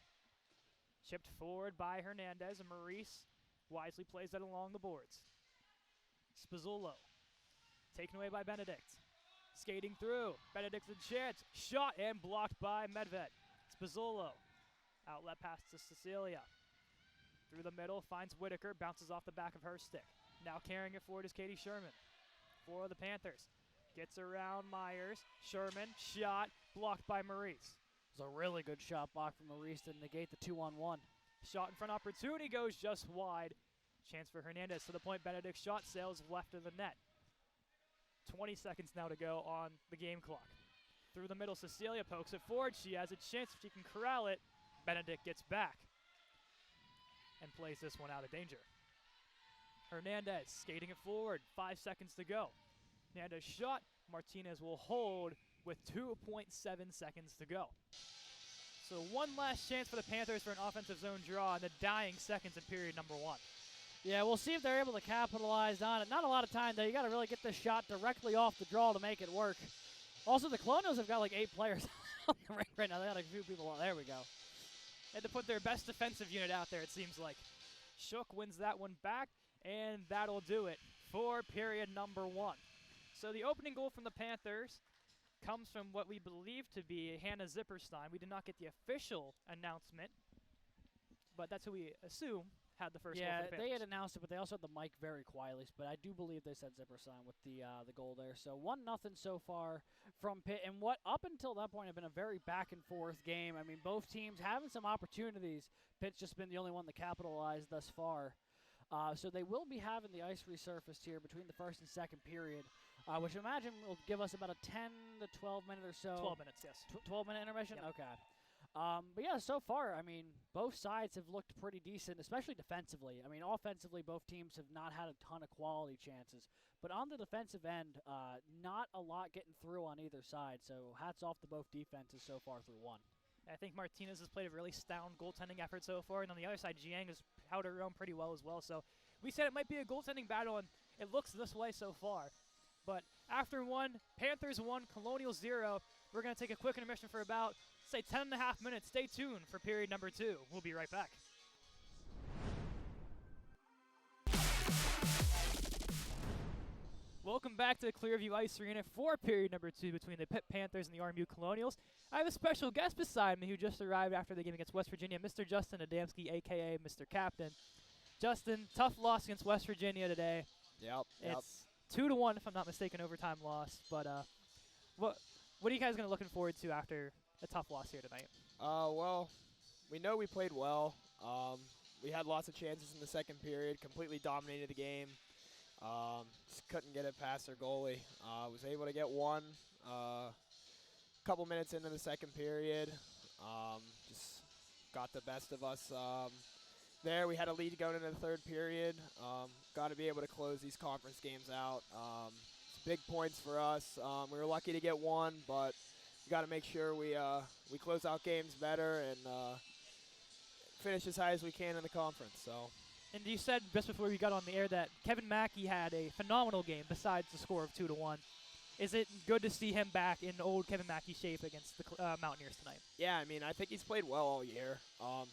Chipped forward by Hernandez, and Maurice wisely plays that along the boards. Spazzuolo, taken away by Benedict. Skating through, Benedict's a chance, shot and blocked by Medved. Spazzuolo, outlet pass to Cecilia. Through the middle, finds Whitaker, bounces off the back of her stick. Now carrying it forward is Katie Sherman for the Panthers. Gets around Myers. Sherman, shot, blocked by Maurice. It was a really good shot block from Maurice to negate the 2-on-1. Shot in front opportunity goes just wide. Chance for Hernandez to the point. Benedict's shot sails left of the net. 20 seconds now to go on the game clock. Through the middle, Cecilia pokes it forward. She has a chance if she can corral it. Benedict gets back and plays this one out of danger. Hernandez skating it forward. 5 seconds to go. Hernandez shot. Martinez will hold with 2.7 seconds to go. So one last chance for the Panthers for an offensive zone draw in the dying seconds of period number 1. Yeah, we'll see if they're able to capitalize on it. Not a lot of time, though. You got to really get this shot directly off the draw to make it work. Also, the Colonials have got like 8 players on the ring right now. They got a few people on. There we go. Had to put their best defensive unit out there, it seems like. Shook wins that one back, and that'll do it for period number 1. So the opening goal from the Panthers comes from what we believe to be Hannah Zipperstein. We did not get the official announcement, but that's who we assume had the first goal for the Panthers. They had announced it, but they also had the mic very quietly. But I do believe they said Zipperstein with the goal there. So 1-0 so far from Pitt, and what up until that point had been a very back and forth game. I mean, both teams having some opportunities. Pitt's just been the only one to capitalize thus far. So they will be having the ice resurfaced here between the first and second period, which I imagine will give us about a 10 to 12 minute or so. 12 minutes, yes. 12-minute intermission? Yep. Okay. But yeah, so far, I mean, both sides have looked pretty decent, especially defensively. I mean, offensively, both teams have not had a ton of quality chances. But on the defensive end, not a lot getting through on either side. So hats off to both defenses so far through one. I think Martinez has played a really sound goaltending effort so far, and on the other side, Jiang has held her own pretty well as well. So we said it might be a goaltending battle, and it looks this way so far. But after 1, Panthers 1, Colonials 0. We're going to take a quick intermission for about, say, 10.5 minutes. Stay tuned for period number 2. We'll be right back. Welcome back to the Clearview Ice Arena for period number 2 between the Pitt Panthers and the RMU Colonials. I have a special guest beside me who just arrived after the game against West Virginia, Mr. Justin Adamski, a.k.a. Mr. Captain. Justin, tough loss against West Virginia today. Yep. It's 2-1, if I'm not mistaken, overtime loss. But what are you guys going to looking forward to after a tough loss here tonight? Well, we know we played well. We had lots of chances in the second period, completely dominated the game. Just couldn't get it past their goalie. Was able to get one couple minutes into the second period. Just got the best of us there. We had a lead going into the third period. Got to be able to close these conference games out. It's big points for us. We were lucky to get one, but we got to make sure we close out games better and finish as high as we can in the conference. So. And you said just before we got on the air that Kevin Mackey had a phenomenal game besides the score of 2-1. Is it good to see him back in old Kevin Mackey shape against the Mountaineers tonight? Yeah, I mean, I think he's played well all year.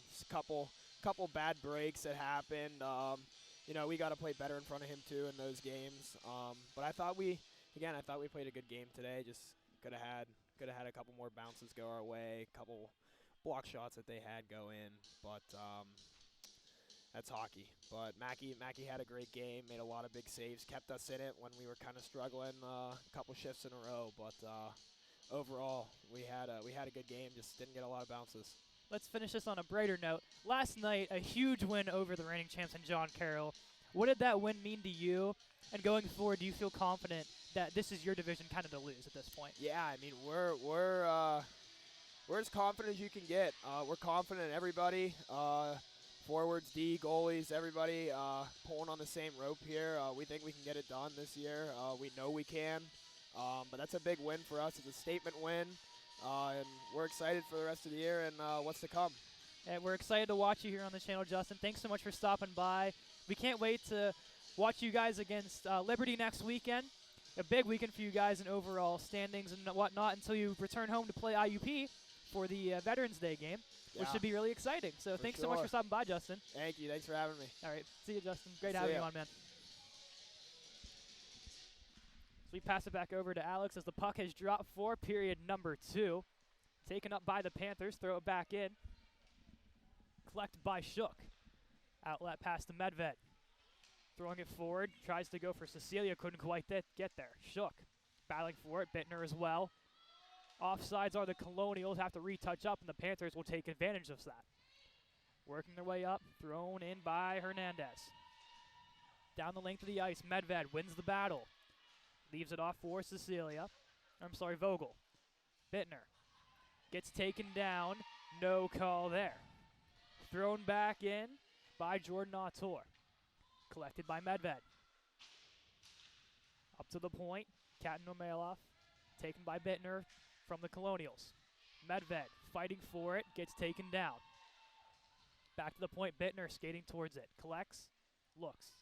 Just a couple bad breaks that happened. We got to play better in front of him too in those games. But I thought we played a good game today. Just could have had a couple more bounces go our way, a couple block shots that they had go in, but. That's hockey. But Mackey had a great game, made a lot of big saves, kept us in it when we were kind of struggling a couple shifts in a row. But overall, we had a good game, just didn't get a lot of bounces. Let's finish this on a brighter note. Last night, a huge win over the reigning champs and John Carroll. What did that win mean to you? And going forward, do you feel confident that this is your division kind of to lose at this point? Yeah, I mean, we're as confident as you can get. We're confident in everybody. Forwards, D, goalies, everybody pulling on the same rope here. We think we can get it done this year. We know we can. But that's a big win for us. It's a statement win. And we're excited for the rest of the year and what's to come. And we're excited to watch you here on the channel, Justin. Thanks so much for stopping by. We can't wait to watch you guys against Liberty next weekend. A big weekend for you guys in overall standings and whatnot until you return home to play IUP for the Veterans Day game. Which should be really exciting. So thanks so much for stopping by, Justin. Thank you. Thanks for having me. All right. See you, Justin. Great having you on, man. So we pass it back over to Alex as the puck has dropped for period number 2. Taken up by the Panthers. Throw it back in. Collected by Shook. Outlet pass to Medved. Throwing it forward. Tries to go for Cecilia. Couldn't quite get there. Shook. Battling for it. Bittner as well. Offsides are the Colonials, have to retouch up, and the Panthers will take advantage of that. Working their way up, thrown in by Hernandez. Down the length of the ice, Medved wins the battle. Leaves it off for Vogel. Bittner gets taken down, no call there. Thrown back in by Jordan Autor. Collected by Medved. Up to the point, Cadeyn taken by Bittner. From the Colonials. Medved fighting for it, gets taken down. Back to the point, Bittner skating towards it. Collects, Looks.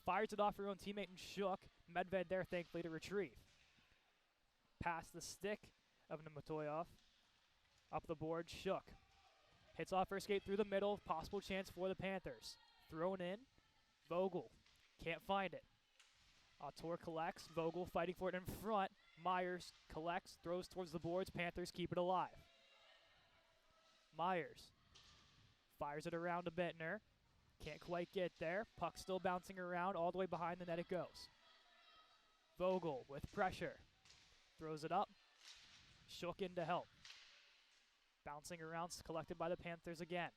Fires it off her own teammate and Shook. Medved there, thankfully, to retrieve. Past the stick of Nematoyov. Up the board, Shook. Hits off her skate through the middle. Possible chance for the Panthers. Thrown in. Vogel. Can't find it. Autor collects. Vogel fighting for it in front. Myers collects. Throws towards the boards. Panthers keep it alive. Myers. Fires it around to Bittner. Can't quite get there. Puck still bouncing around. All the way behind the net it goes. Vogel with pressure. Throws it up. Shook in to help. Bouncing around, collected by the Panthers again.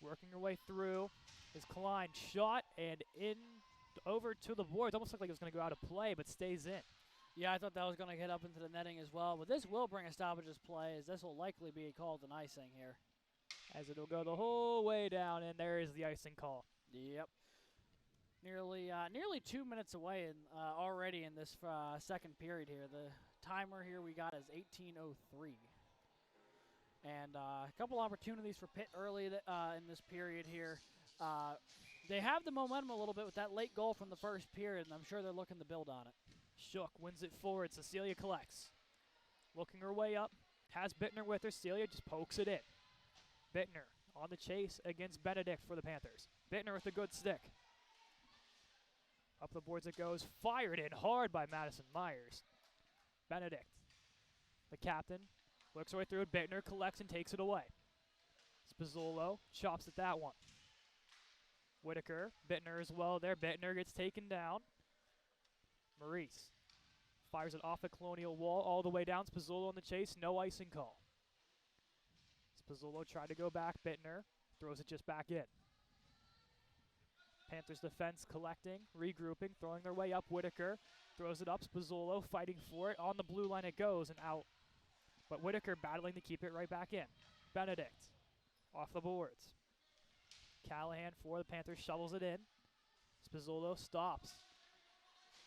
Working her way through is Cadeyn. Shot and in over to the boards. Almost looked like it was going to go out of play, but stays in. Yeah, I thought that was going to hit up into the netting as well. But this will bring a stoppages play, as this will likely be called an icing here. As it'll go the whole way down, and there is the icing call. Yep. Nearly 2 minutes away already in this second period here. The timer here we got is 18:03. And a couple opportunities for Pitt early in this period here. They have the momentum a little bit with that late goal from the first period, and I'm sure they're looking to build on it. Shook wins it forward. Cecilia collects. Looking her way up. Has Bittner with her. Celia just pokes it in. Bittner on the chase against Benedict for the Panthers. Bittner with a good stick. Up the boards it goes. Fired in hard by Madison Myers. Benedict, the captain, works her way through it. Bittner collects and takes it away. Spazzolo chops at that one. Whitaker, Bittner as well there. Bittner gets taken down. Maurice fires it off the Colonial wall all the way down. Spazzolo on the chase. No icing call. Spazzolo tried to go back. Bittner throws it just back in. Panthers defense collecting, regrouping, throwing their way up. Whitaker throws it up. Spazzolo fighting for it. On the blue line it goes and out. But Whitaker battling to keep it right back in. Benedict off the boards. Callahan for the Panthers shovels it in. Spazzolo stops.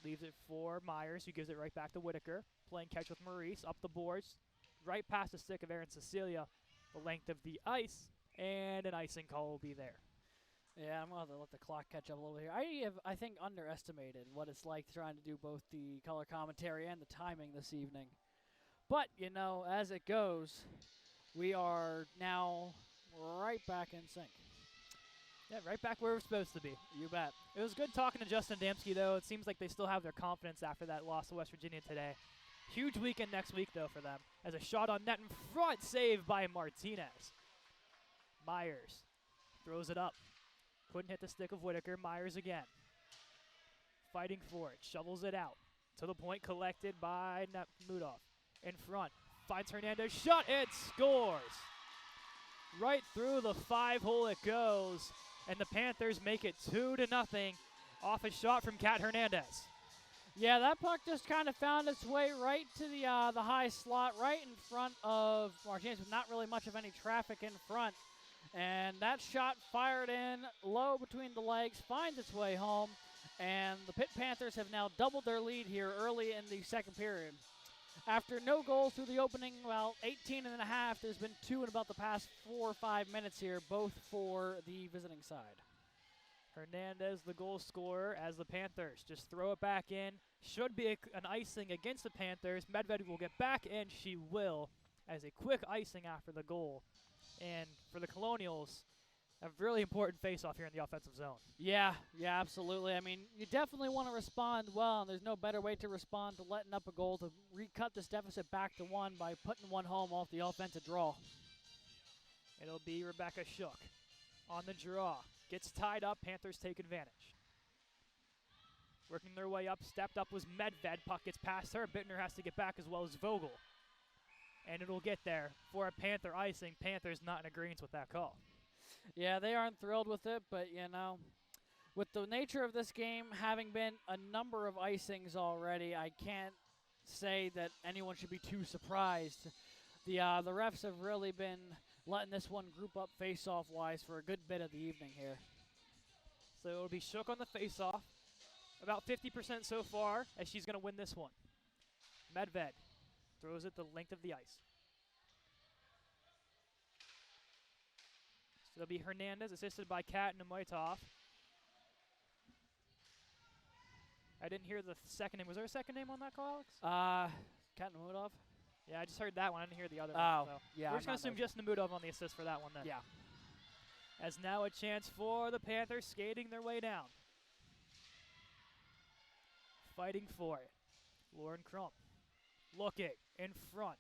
Leaves it for Myers, who gives it right back to Whitaker. Playing catch with Maurice. Up the boards. Right past the stick of Aaron Cecilia. The length of the ice. And an icing call will be there. Yeah, I'm going to have to let the clock catch up a little here. I think, underestimated what it's like trying to do both the color commentary and the timing this evening. But, you know, as it goes, we are now right back in sync. Yeah, right back where we're supposed to be. You bet. It was good talking to Justin Damsky, though. It seems like they still have their confidence after that loss to West Virginia today. Huge weekend next week, though, for them. As a shot on net in front, saved by Martinez. Myers throws it up. Couldn't hit the stick of Whitaker. Myers again. Fighting for it. Shovels it out. To the point, collected by Mudoff. In front. Finds Hernandez. Shot. It scores. Right through the 5-hole it goes. And the Panthers make it 2-0 off a shot from Kat Hernandez. Yeah, that puck just kind of found its way right to the high slot, right in front of Martinez, with not really much of any traffic in front. And that shot fired in low between the legs, finds its way home. And the Pitt Panthers have now doubled their lead here early in the second period. After no goals through the opening, 18 and a half, there's been 2 in about the past 4 or 5 minutes here, both for the visiting side. Hernandez, the goal scorer, as the Panthers just throw it back in. Should be an icing against the Panthers. Medved will get back, and she will, as a quick icing after the goal. And for the Colonials, a really important face-off here in the offensive zone. Yeah, absolutely. I mean, you definitely want to respond well, and there's no better way to respond to letting up a goal to recut this deficit back to 1 by putting one home off the offensive draw. It'll be Rebecca Shook on the draw. Gets tied up. Panthers take advantage. Working their way up. Stepped up was Medved. Puck gets past her. Bittner has to get back as well as Vogel. And it'll get there for a Panther icing. Panthers not in agreement with that call. Yeah, they aren't thrilled with it, but, you know, with the nature of this game having been a number of icings already, I can't say that anyone should be too surprised. The refs have really been letting this one group up face-off-wise for a good bit of the evening here. So it'll be Shook on the face-off. About 50% so far, as she's going to win this one. Medved throws it the length of the ice. So it'll be Hernandez, assisted by Kat Nematoyov. I didn't hear the second name. Was there a second name on that call, Alex? Katnamudov? Yeah, I just heard that one. I didn't hear the other Oh, one. So yeah. we're just going to assume just Namudov on the assist for that one then. Yeah. As now a chance for the Panthers skating their way down. Fighting for it. Lauren Crump looking in front.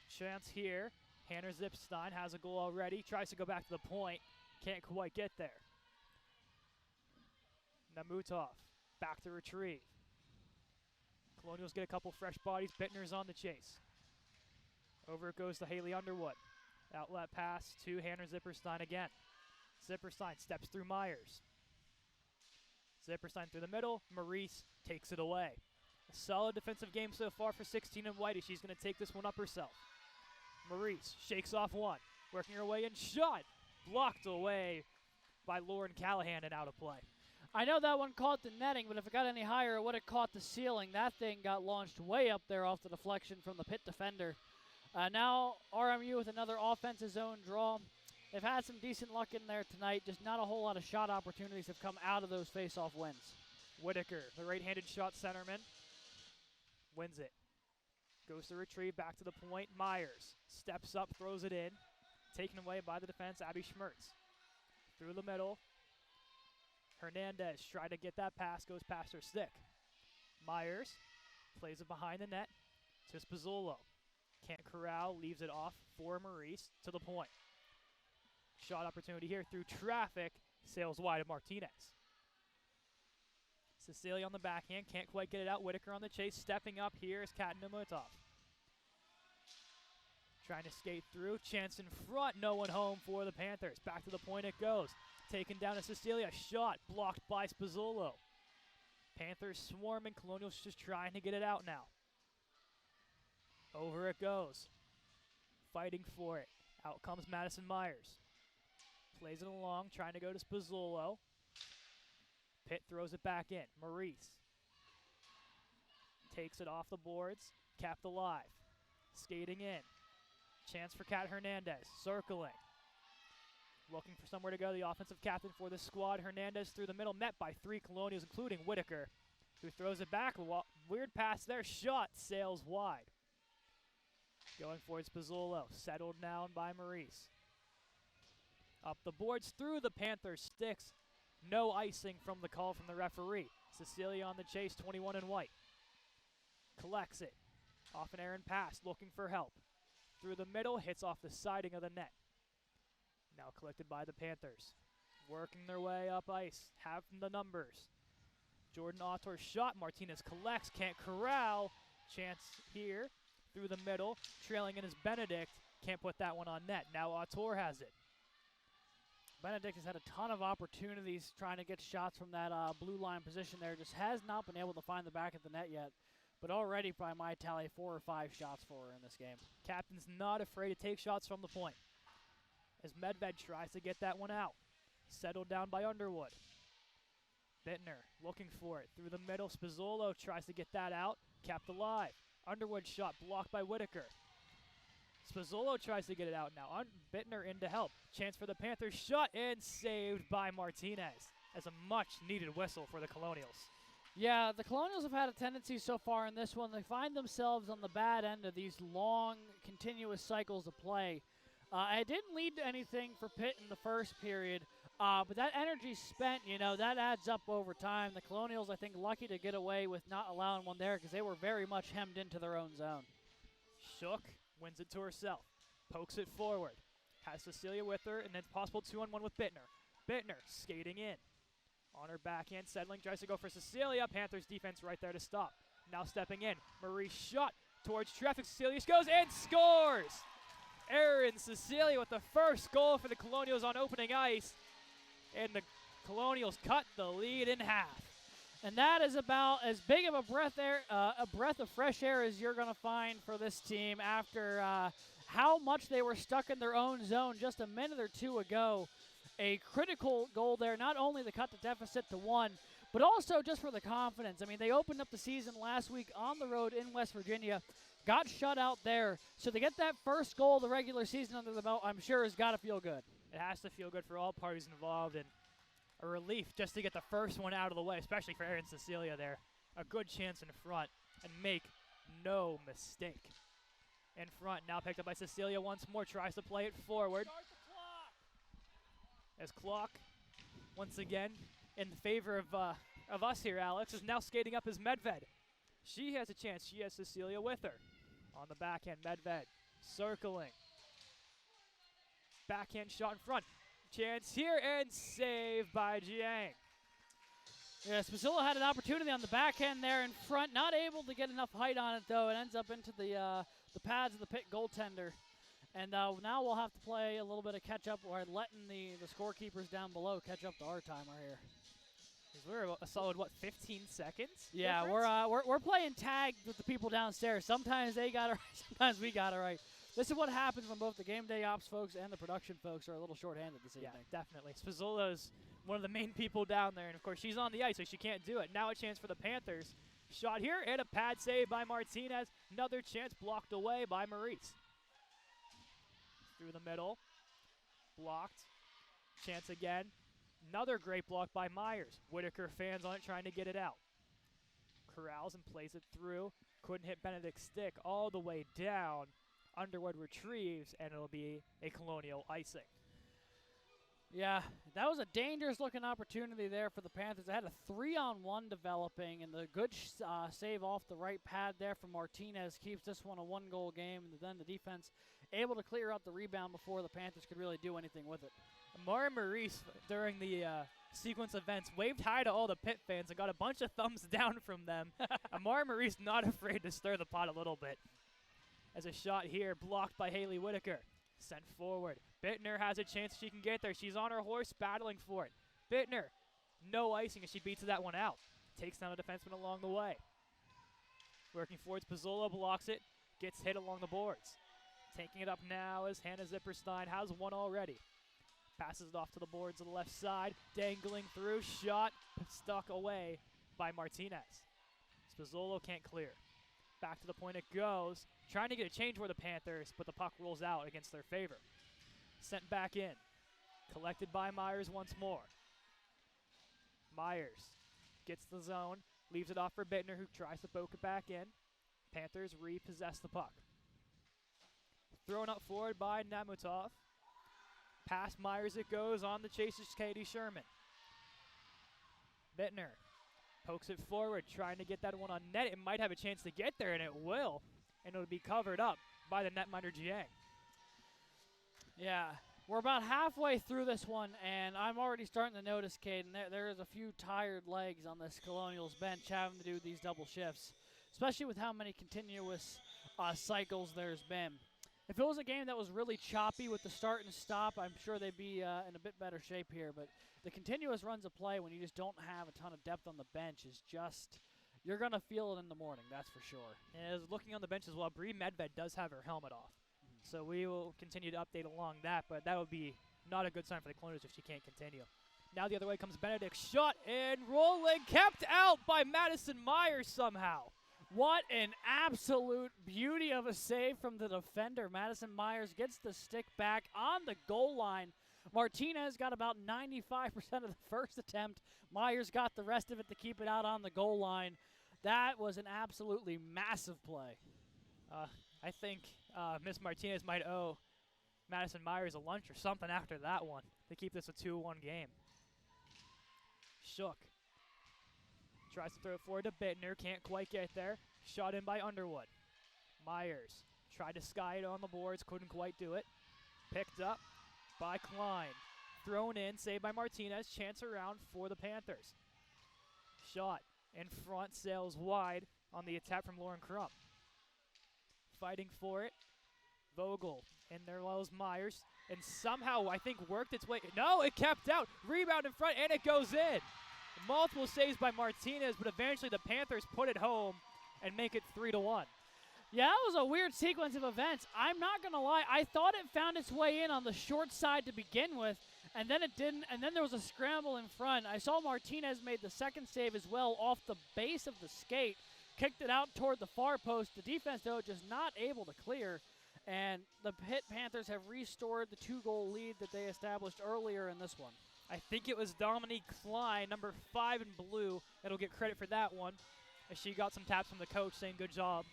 Chance here. Hannah Zipstein has a goal already. Tries to go back to the point. Can't quite get there. Namutov back to retrieve. Colonials get a couple fresh bodies. Bittner's on the chase. Over it goes to Haley Underwood. Outlet pass to Hannah Zipperstein again. Zipperstein steps through Myers. Zipperstein through the middle. Maurice takes it away. A solid defensive game so far for 16 and Whitey. She's going to take this one up herself. Maurice shakes off one. Working her way in. Shot. Blocked away by Lauren Callahan and out of play. I know that one caught the netting, but if it got any higher, it would have caught the ceiling. That thing got launched way up there off the deflection from the Pitt defender. Now RMU with another offensive zone draw. They've had some decent luck in there tonight. Just not a whole lot of shot opportunities have come out of those face-off wins. Whitaker, the right-handed shot centerman, wins it. Goes to retrieve, back to the point. Myers steps up, throws it in. Taken away by the defense, Abby Schmertz. Through the middle. Hernandez tried to get that pass, goes past her stick. Myers plays it behind the net to Spazzolo. Can't corral, leaves it off for Maurice to the point. Shot opportunity here through traffic, sails wide of Martinez. Cecilia on the backhand, can't quite get it out. Whitaker on the chase, stepping up here is Katnamutov. Trying to skate through, chance in front, no one home for the Panthers. Back to the point it goes. Taken down to Cecilia, shot blocked by Spazzolo. Panthers swarming, Colonials just trying to get it out now. Over it goes. Fighting for it. Out comes Madison Myers. Plays it along, trying to go to Spazzolo. Pitt throws it back in. Maurice takes it off the boards, capped alive. Skating in. Chance for Kat Hernandez, circling. Looking for somewhere to go, the offensive captain for the squad. Hernandez through the middle, met by 3 Colonials, including Whitaker, who throws it back. Weird pass there, shot, sails wide. Going for it, Spazzolo, settled down by Maurice. Up the boards, through the Panthers sticks. No icing from the call from the referee. Cecilia on the chase, 21 in white. Collects it. Off an errant pass, looking for help. Through the middle, hits off the siding of the net. Now collected by the Panthers. Working their way up ice, have the numbers. Jordan Autor's shot, Martinez collects, can't corral. Chance here, through the middle. Trailing in is Benedict, can't put that one on net. Now Autor has it. Benedict has had a ton of opportunities trying to get shots from that blue line position there. Just has not been able to find the back of the net yet. But already, by my tally, 4 or 5 shots for her in this game. Captain's not afraid to take shots from the point. As Medved tries to get that one out. Settled down by Underwood. Bittner looking for it. Through the middle, Spazzolo tries to get that out. Capped alive. Underwood shot blocked by Whitaker. Spazzolo tries to get it out now. Bittner in to help. Chance for the Panthers. Shot and saved by Martinez. As a much-needed whistle for the Colonials. Yeah, the Colonials have had a tendency so far in this one. They find themselves on the bad end of these long, continuous cycles of play. It didn't lead to anything for Pitt in the first period, but that energy spent, that adds up over time. The Colonials, I think, lucky to get away with not allowing one there because they were very much hemmed into their own zone. Shook, wins it to herself, pokes it forward, has Cecilia with her, and then it's possible 2-on-1 with Bittner. Bittner skating in. On her backhand, settling, tries to go for Cecilia. Panthers defense right there to stop. Now stepping in. Marie shot towards traffic. Cecilia goes and scores! Erin Cecilia with the first goal for the Colonials on opening ice. And the Colonials cut the lead in half. And that is about as big of a breath of fresh air as you're going to find for this team after how much they were stuck in their own zone just a minute or two ago. A critical goal there, not only to cut the deficit to 1, but also just for the confidence. I mean, they opened up the season last week on the road in West Virginia, got shut out there. So to get that first goal of the regular season under the belt, I'm sure has got to feel good. It has to feel good for all parties involved, and a relief just to get the first one out of the way, especially for Erin Cecilia there. a good chance in front and make no mistake. In front, now picked up by Cecilia once more, tries to play it forward. Start the clock. As clock, once again, in favor of us here, Alex, is now skating up as Medved. She has a chance. She has Cecilia with her. On the backhand, Medved circling. Backhand shot in front. Chance here and save by Jiang. Yeah, Spazilla had an opportunity on the backhand there in front. Not able to get enough height on it, though. It ends up into the pads of the Pitt goaltender. And now we'll have to play a little bit of catch-up or letting the scorekeepers down below catch up to our timer here. We're a solid, 15 seconds? Yeah, difference? we're playing tag with the people downstairs. Sometimes they got it right, sometimes we got it right. This is what happens when both the game day ops folks and the production folks are a little shorthanded this evening. Yeah, definitely. Spazzilla's one of the main people down there, and of course she's on the ice, so she can't do it. Now a chance for the Panthers. Shot here, and a pad save by Martinez. Another chance blocked away by Maurice. Through the middle. Blocked. Chance again. Another great block by Myers. Whitaker fans on it, trying to get it out. Corrals and plays it through. Couldn't hit Benedict's stick all the way down. Underwood retrieves, and it'll be a Colonial icing. Yeah, that was a dangerous-looking opportunity there for the Panthers. They had a 3-on-1 developing, and the good save off the right pad there from Martinez keeps this one a one-goal game, and then the defense able to clear out the rebound before the Panthers could really do anything with it. Amara Maurice, during the sequence events, waved hi to all the Pitt fans and got a bunch of thumbs down from them. Amara Maurice not afraid to stir the pot a little bit. As a shot here, blocked by Haley Whitaker. Sent forward. Bittner has a chance she can get there. She's on her horse, battling for it. Bittner, no icing as she beats that one out. Takes down a defenseman along the way. Working forward, Pizzolo blocks it. Gets hit along the boards. Taking it up now is Hannah Zipperstein. Has one already. Passes it off to the boards on the left side. Dangling through. Shot stuck away by Martinez. Spizzolo can't clear. Back to the point it goes. Trying to get a change for the Panthers, but the puck rolls out against their favor. Sent back in. Collected by Myers once more. Myers gets the zone. Leaves it off for Bittner, who tries to poke it back in. Panthers repossess the puck. Thrown up forward by Namutov. Past Myers it goes, on the chase is Katie Sherman. Bittner pokes it forward, trying to get that one on net. It might have a chance to get there, and it will. And it'll be covered up by the netminder Jiang. Yeah, we're about halfway through this one, and I'm already starting to notice, Caden, there is a few tired legs on this Colonials bench having to do these double shifts, especially with how many continuous cycles there's been. If it was a game that was really choppy with the start and stop, I'm sure they'd be in a bit better shape here. But the continuous runs of play when you just don't have a ton of depth on the bench is just, you're going to feel it in the morning, that's for sure. And as looking on the bench as well, Bree Medved does have her helmet off. So we will continue to update along that, but that would be not a good sign for the Colonials if she can't continue. Now the other way comes Benedict. Shot and rolling, kept out by Madison Myers somehow. What an absolute beauty of a save from the defender. Madison Myers gets the stick back on the goal line. Martinez got about 95% of the first attempt. Myers got the rest of it to keep it out on the goal line. That was an absolutely massive play. I think Miss Martinez might owe Madison Myers a lunch or something after that one to keep this a 2-1 game. Shook. Tries to throw it forward to Bittner, can't quite get there. Shot in by Underwood. Myers tried to sky it on the boards, couldn't quite do it. Picked up by Klein. Thrown in, saved by Martinez. Chance around for the Panthers. Shot in front, sails wide on the attack from Lauren Crump. Fighting for it. Vogel in there was Myers. And somehow, I think, worked its way. No, it kept out. Rebound in front, and it goes in. Multiple saves by Martinez, but eventually the Panthers put it home and make it 3-1. Yeah, that was a weird sequence of events. I'm not going to lie. I thought it found its way in on the short side to begin with, and then it didn't, and then there was a scramble in front. I saw Martinez made the second save as well off the base of the skate, kicked it out toward the far post. The defense, though, just not able to clear, and the Pitt Panthers have restored the 2-goal lead that they established earlier in this one. I think it was Dominique Klein, number 5 in blue, that'll get credit for that one. as she got some taps from the coach saying good job.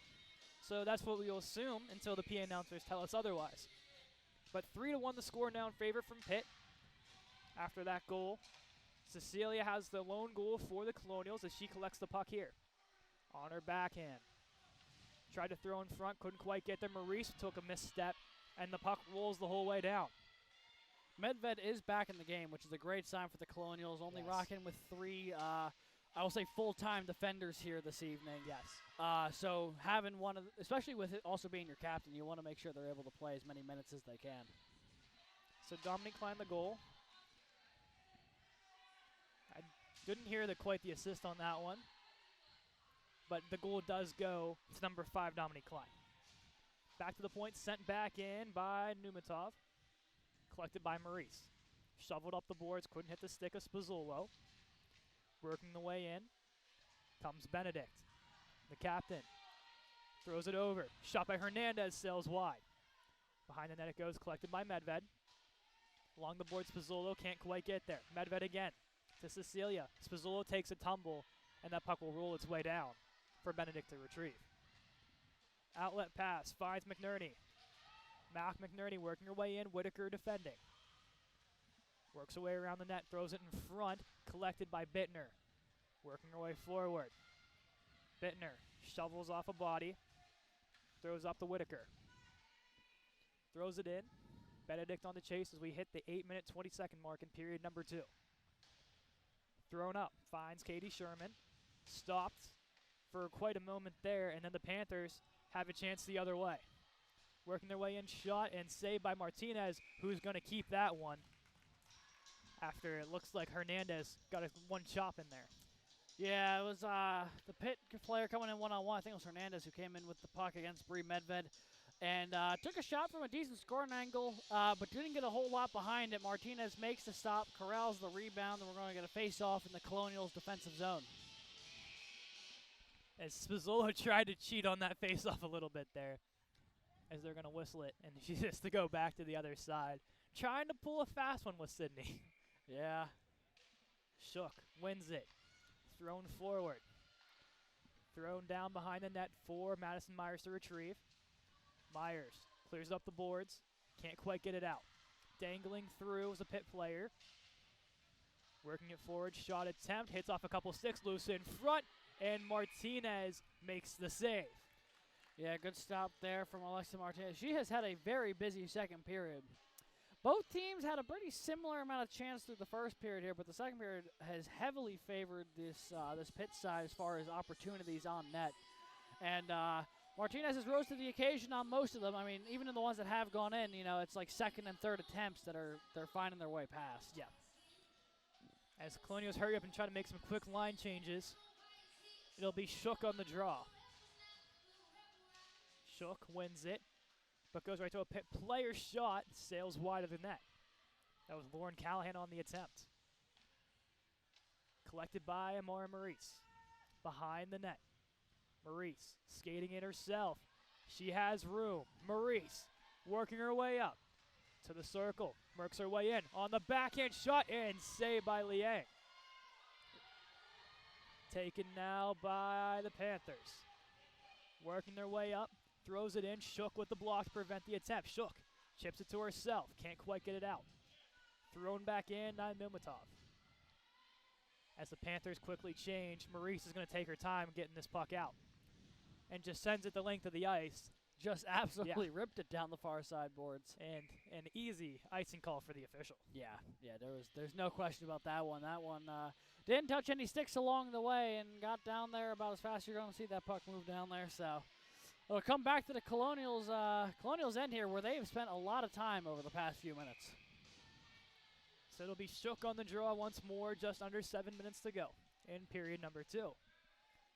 So that's what we'll assume until the PA announcers tell us otherwise. But 3-1 the score now in favor from Pitt. After that goal, Cecilia has the lone goal for the Colonials as she collects the puck here. On her backhand. Tried to throw in front, couldn't quite get there. Maurice took a misstep, and the puck rolls the whole way down. Medved is back in the game, which is a great sign for the Colonials. Only rocking with 3, I will say, full-time defenders here this evening. Yes. So having one of, especially with it also being your captain, you want to make sure they're able to play as many minutes as they can. So Dominique Klein the goal. I didn't hear quite the assist on that one, but the goal does go to number 5, Dominique Klein. Back to the point, sent back in by Numitov. Collected by Maurice. Shoveled up the boards, couldn't hit the stick of Spazzolo. Working the way in. Comes Benedict, the captain. Throws it over. Shot by Hernandez, sails wide. Behind the net it goes, collected by Medved. Along the board, Spazzolo can't quite get there. Medved again to Cecilia. Spazzolo takes a tumble, and that puck will roll its way down for Benedict to retrieve. Outlet pass, finds McNerney. McNerney working her way in, Whitaker defending. Works her way around the net, throws it in front, collected by Bittner. Working her way forward. Bittner shovels off a body, throws up to Whitaker. Throws it in. Benedict on the chase as we hit the 8-minute, 20-second mark in period number 2. Thrown up, finds Katie Sherman. Stopped for quite a moment there, and then the Panthers have a chance the other way. Working their way in, shot and saved by Martinez, who's going to keep that one after it looks like Hernandez got one chop in there. Yeah, it was the Pitt player coming in one-on-one. I think it was Hernandez who came in with the puck against Bree Medved and took a shot from a decent scoring angle, but didn't get a whole lot behind it. Martinez makes the stop, corrals the rebound, and we're going to get a face-off in the Colonials' defensive zone. As Spazzolo tried to cheat on that face-off a little bit there, as they're going to whistle it, and she has to go back to the other side. Trying to pull a fast one with Sydney. Yeah. Shook, wins it. Thrown forward. Thrown down behind the net for Madison Myers to retrieve. Myers clears up the boards. Can't quite get it out. Dangling through was a Pitt player. Working it forward, shot attempt. Hits off a couple sticks, loose in front, and Martinez makes the save. Yeah, good stop there from Alexa Martinez. She has had a very busy second period. Both teams had a pretty similar amount of chance through the first period here, but the second period has heavily favored this Pitt side as far as opportunities on net. And Martinez has rose to the occasion on most of them. I mean, even in the ones that have gone in, you know, it's like second and third attempts that they're finding their way past. Yeah. As Colonials hurry up and try to make some quick line changes, it'll be Shook on the draw. Shook wins it, but goes right to a Pitt player shot, sails wide of the net. That was Lauren Callahan on the attempt. Collected by Amora Maurice. Behind the net. Maurice skating in herself. She has room. Maurice working her way up to the circle. Works her way in on the backhand shot and saved by Liang. Taken now by the Panthers. Working their way up. Throws it in. Shook with the block to prevent the attempt. Shook chips it to herself. Can't quite get it out. Thrown back in by Numitov. As the Panthers quickly change, Maurice is going to take her time getting this puck out. And just sends it the length of the ice. Just absolutely ripped it down the far side boards. And an easy icing call for the official. Yeah, there's no question about that one. That one didn't touch any sticks along the way and got down there about as fast as you're going to see that puck move down there. So it'll come back to the Colonials end here where they've spent a lot of time over the past few minutes. So it'll be Shook on the draw once more, just under 7 minutes to go in period number 2.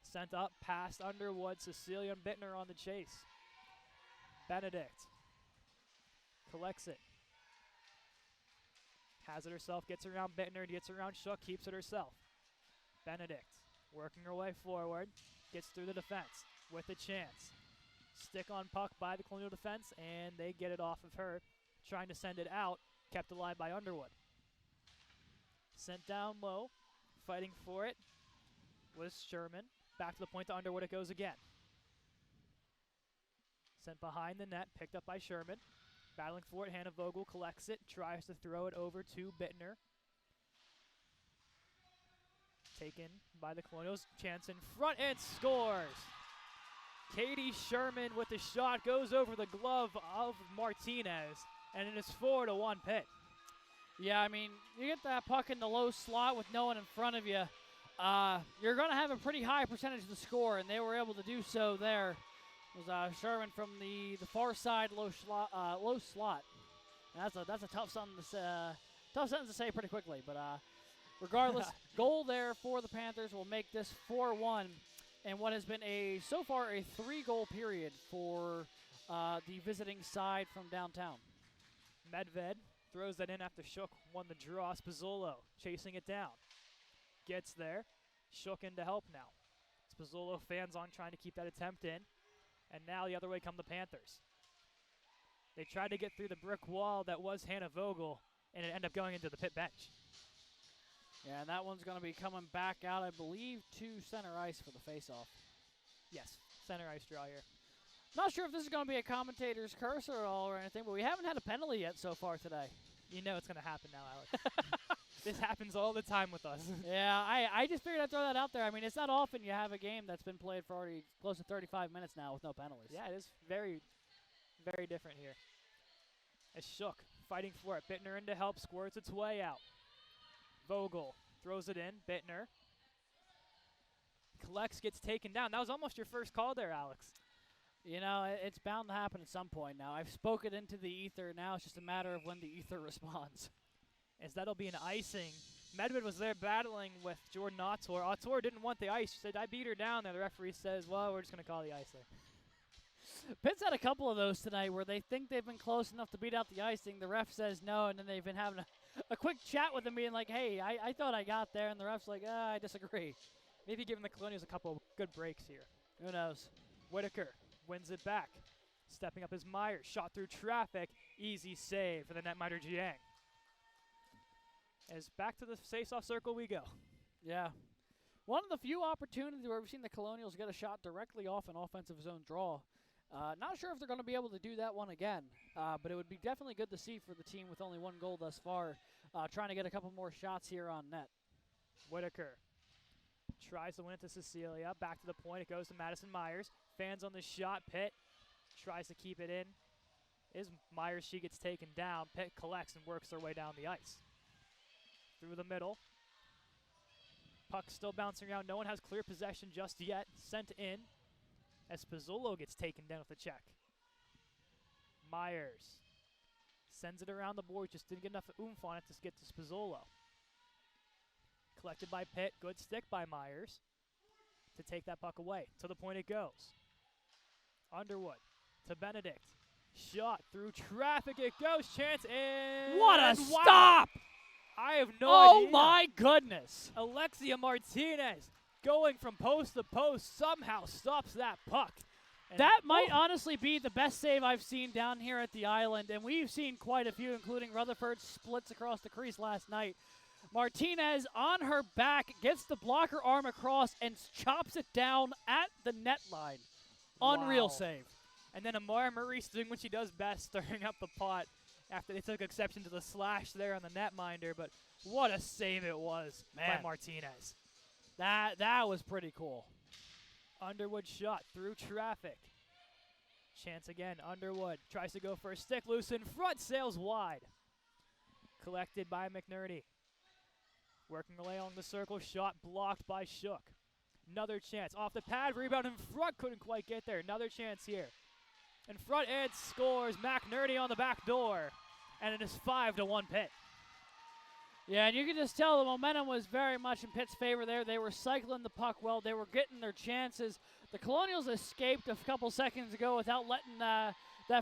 Sent up past Underwood, Cecilia and Bittner on the chase. Benedict collects it. Has it herself, gets around Bittner, gets around Shook, keeps it herself. Benedict working her way forward, gets through the defense with a chance. Stick on puck by the Colonial defense, and they get it off of her. Trying to send it out, kept alive by Underwood. Sent down low, fighting for it was Sherman. Back to the point to Underwood it goes again. Sent behind the net, picked up by Sherman. Battling for it, Hannah Vogel collects it, tries to throw it over to Bittner. Taken by the Colonials, chance in front and scores! Katie Sherman with the shot goes over the glove of Martinez, and it is 4-1 Pitt. Yeah, I mean, you get that puck in the low slot with no one in front of you, you're going to have a pretty high percentage to score, and they were able to do so there. It was Sherman from the far side low slot. And that's a tough sentence to say pretty quickly, but regardless, goal there for the Panthers will make this 4-1. And what has been so far a 3-goal period for the visiting side from downtown. Medved throws that in after Shook won the draw. Spazzolo chasing it down. Gets there. Shook in to help now. Spazzolo fans on trying to keep that attempt in. And now the other way come the Panthers. They tried to get through the brick wall that was Hannah Vogel, and it ended up going into the Pitt bench. Yeah, and that one's going to be coming back out, I believe, to center ice for the faceoff. Yes, center ice draw here. Not sure if this is going to be a commentator's curse or all or anything, but we haven't had a penalty yet so far today. You know it's going to happen now, Alex. This happens all the time with us. Yeah, I just figured I'd throw that out there. I mean, it's not often you have a game that's been played for already close to 35 minutes now with no penalties. Yeah, it is very, very different here. As Shook fighting for it. Bittner in to help, squirts its way out. Vogel throws it in. Bittner collects, gets taken down. That was almost your first call there, Alex. You know, it's bound to happen at some point now. I've spoken into the ether. Now it's just a matter of when the ether responds. As that'll be an icing. Medved was there battling with Jordan Autor. Autor didn't want the ice. She said, I beat her down there. The referee says, well, we're just going to call the icing. Pitt's had a couple of those tonight where they think they've been close enough to beat out the icing. The ref says no, and then they've been having a quick chat with him being like, hey, I thought I got there, and the ref's like, I disagree. Maybe giving the Colonials a couple of good breaks here. Who knows? Whitaker wins it back. Stepping up is Myers. Shot through traffic. Easy save for the netminder Jiang. As back to the face-off circle we go. Yeah. One of the few opportunities where we've seen the Colonials get a shot directly off an offensive zone draw. Not sure if they're going to be able to do that one again, but it would be definitely good to see for the team with only one goal thus far, trying to get a couple more shots here on net. Whitaker tries to win it to Cecilia. Back to the point. It goes to Madison Myers. Fans on the shot. Pitt tries to keep it in. Is Myers. She gets taken down. Pitt collects and works their way down the ice. Through the middle. Puck still bouncing around. No one has clear possession just yet. Sent in. As Spazzolo gets taken down with a check. Myers sends it around the board. Just didn't get enough oomph on it to get to Spazzolo. Collected by Pitt. Good stick by Myers to take that puck away. To the point it goes. Underwood to Benedict. Shot through traffic. It goes. Chance in. What a wow. stop! I have no idea. Oh my goodness. Alexia Martinez going from post to post somehow stops that puck. And that might honestly be the best save I've seen down here at the island, and we've seen quite a few, including Rutherford splits across the crease last night. Martinez on her back gets the blocker arm across and chops it down at the net line. Unreal Wow. save. And then Amara Maurice doing what she does best, stirring up the pot after they took exception to the slash there on the netminder. But what a save it was by Martinez. That was pretty cool. Underwood shot through traffic. Chance again. Underwood tries to go for a stick loose in front, sails wide. Collected by McNerney. Working away along the circle, shot blocked by Shook. Another chance off the pad, rebound in front, couldn't quite get there. Another chance here. In front, and scores. McNerney on the back door, and it is 5-1 Pitt. Yeah, and you can just tell the momentum was very much in Pitt's favor there. They were cycling the puck well. They were getting their chances. The Colonials escaped a couple seconds ago without letting that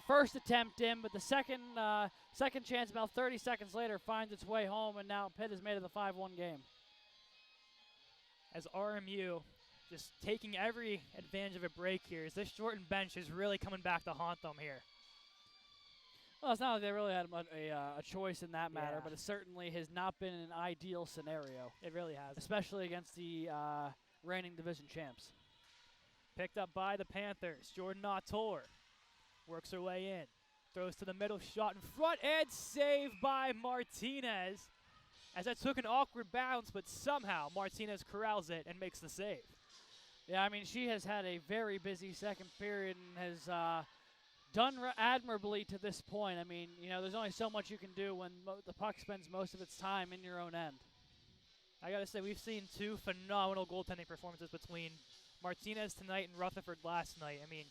first attempt in, but the second chance about 30 seconds later finds its way home, and now Pitt has made it a 5-1 game. As RMU just taking every advantage of a break here, as this shortened bench is really coming back to haunt them here. Well, it's not like they really had a choice in that matter, Yeah. but it certainly has not been an ideal scenario, It really has. especially against the reigning division champs. Picked up by the Panthers. Jordan Autor works her way in. Throws to the middle, shot in front, and saved by Martinez. As that took an awkward bounce, but somehow Martinez corrals it and makes the save. Yeah, I mean, she has had a very busy second period and has done admirably to this point. I mean, you know, there's only so much you can do when the puck spends most of its time in your own end. I got to say, we've seen two phenomenal goaltending performances between Martinez tonight and Rutherford last night. I mean,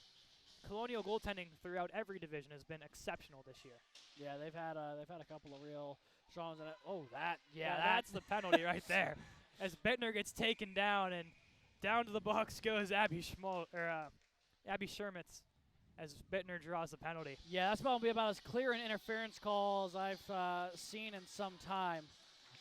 Colonial goaltending throughout every division has been exceptional this year. Yeah, they've had a couple of real strong. That's the penalty right there. As Bittner gets taken down, and down to the box goes Abby Shermitz as Bittner draws the penalty. Yeah, that's probably about as clear an interference call as I've seen in some time.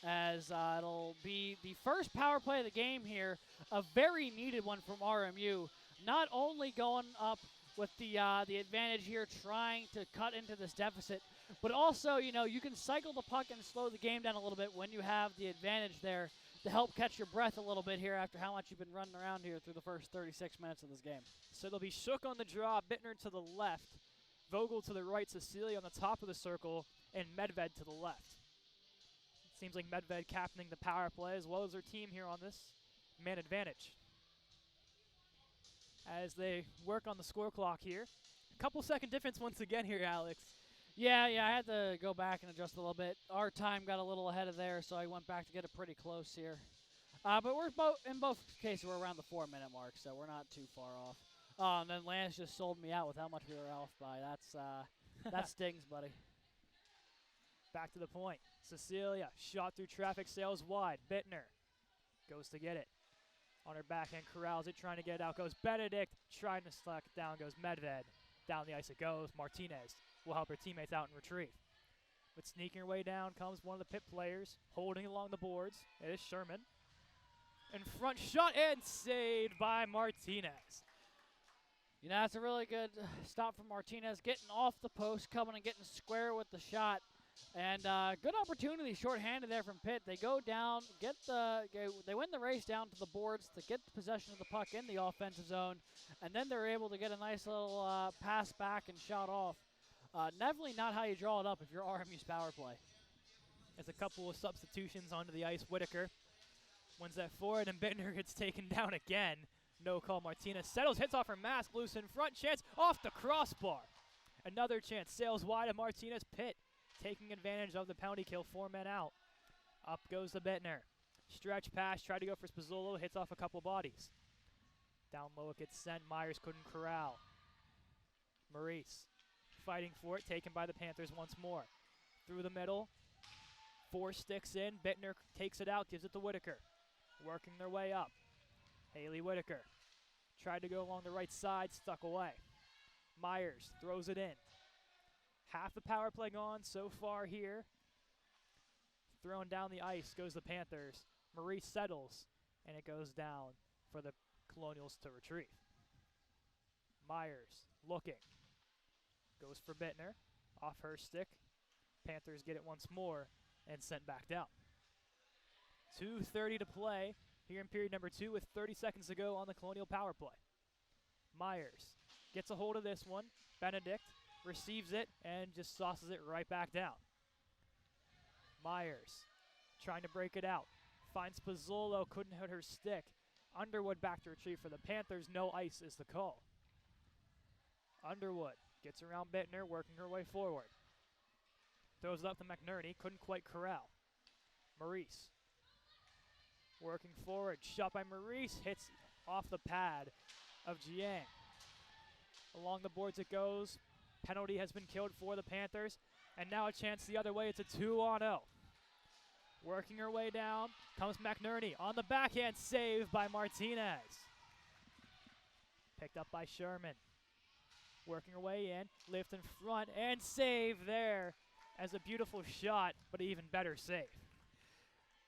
As it'll be the first power play of the game here, a very needed one from RMU. Not only going up with the advantage here, trying to cut into this deficit, but also, you know, you can cycle the puck and slow the game down a little bit when you have the advantage there to help catch your breath a little bit here after how much you've been running around here through the first 36 minutes of this game. So they'll be Shook on the draw, Bittner to the left, Vogel to the right, Cecilia on the top of the circle, and Medved to the left. It seems like Medved captaining the power play as well as their team here on this man advantage. As they work on the score clock here. A couple second difference once again here, Alex. Yeah, I had to go back and adjust a little bit. Our time got a little ahead of there, so I went back to get it pretty close here. But we're in both cases, we're around the 4-minute mark, so we're not too far off. And then Lance just sold me out with how much we were off by. That stings, buddy. Back to the point. Cecilia, shot through traffic, sails wide. Bittner goes to get it. On her backhand, corrals it, trying to get it out. Goes Benedict, trying to slack it down. Goes Medved. Down the ice it goes. Martinez will help her teammates out and retrieve. But sneaking her way down comes one of the Pitt players, holding along the boards. It is Sherman. In front, shot and saved by Martinez. You know, that's a really good stop from Martinez, getting off the post, coming and getting square with the shot. And good opportunity, shorthanded there from Pitt. They go down, they win the race down to the boards to get possession of the puck in the offensive zone, and then they're able to get a nice little pass back and shot off. Definitely not how you draw it up if you're RMU's power play. As a couple of substitutions onto the ice, Whitaker wins that forward, and Bittner gets taken down again. No call. Martinez settles, hits off her mask, loose in front, chance off the crossbar. Another chance, sails wide of Martinez. Pitt taking advantage of the penalty kill, 4 men out. Up goes the Bittner. Stretch pass, tried to go for Spazzolo, hits off a couple bodies. Down low it gets sent, Myers couldn't corral. Maurice fighting for it, taken by the Panthers once more. Through the middle, 4 sticks in, Bittner takes it out, gives it to Whitaker. Working their way up. Haley Whitaker tried to go along the right side, stuck away. Myers throws it in. Half the power play gone so far here. Thrown down the ice goes the Panthers. Maurice settles, and it goes down for the Colonials to retrieve. Myers looking. Goes for Bittner. Off her stick. Panthers get it once more and sent back down. 2:30 to play here in period number 2 with 30 seconds to go on the Colonial power play. Myers gets a hold of this one. Benedict receives it and just sauces it right back down. Myers trying to break it out. Finds Spazzolo, couldn't hit her stick. Underwood back to retrieve for the Panthers. No ice is the call. Underwood gets around Bittner, working her way forward. Throws it up to McNerney, couldn't quite corral. Maurice working forward, shot by Maurice, hits off the pad of Jiang. Along the boards it goes. Penalty has been killed for the Panthers, and now a chance the other way. It's a 2-on-0. Working her way down comes McNerney on the backhand, save by Martinez. Picked up by Sherman. Working her way in, lift in front, and save there as a beautiful shot, but an even better save.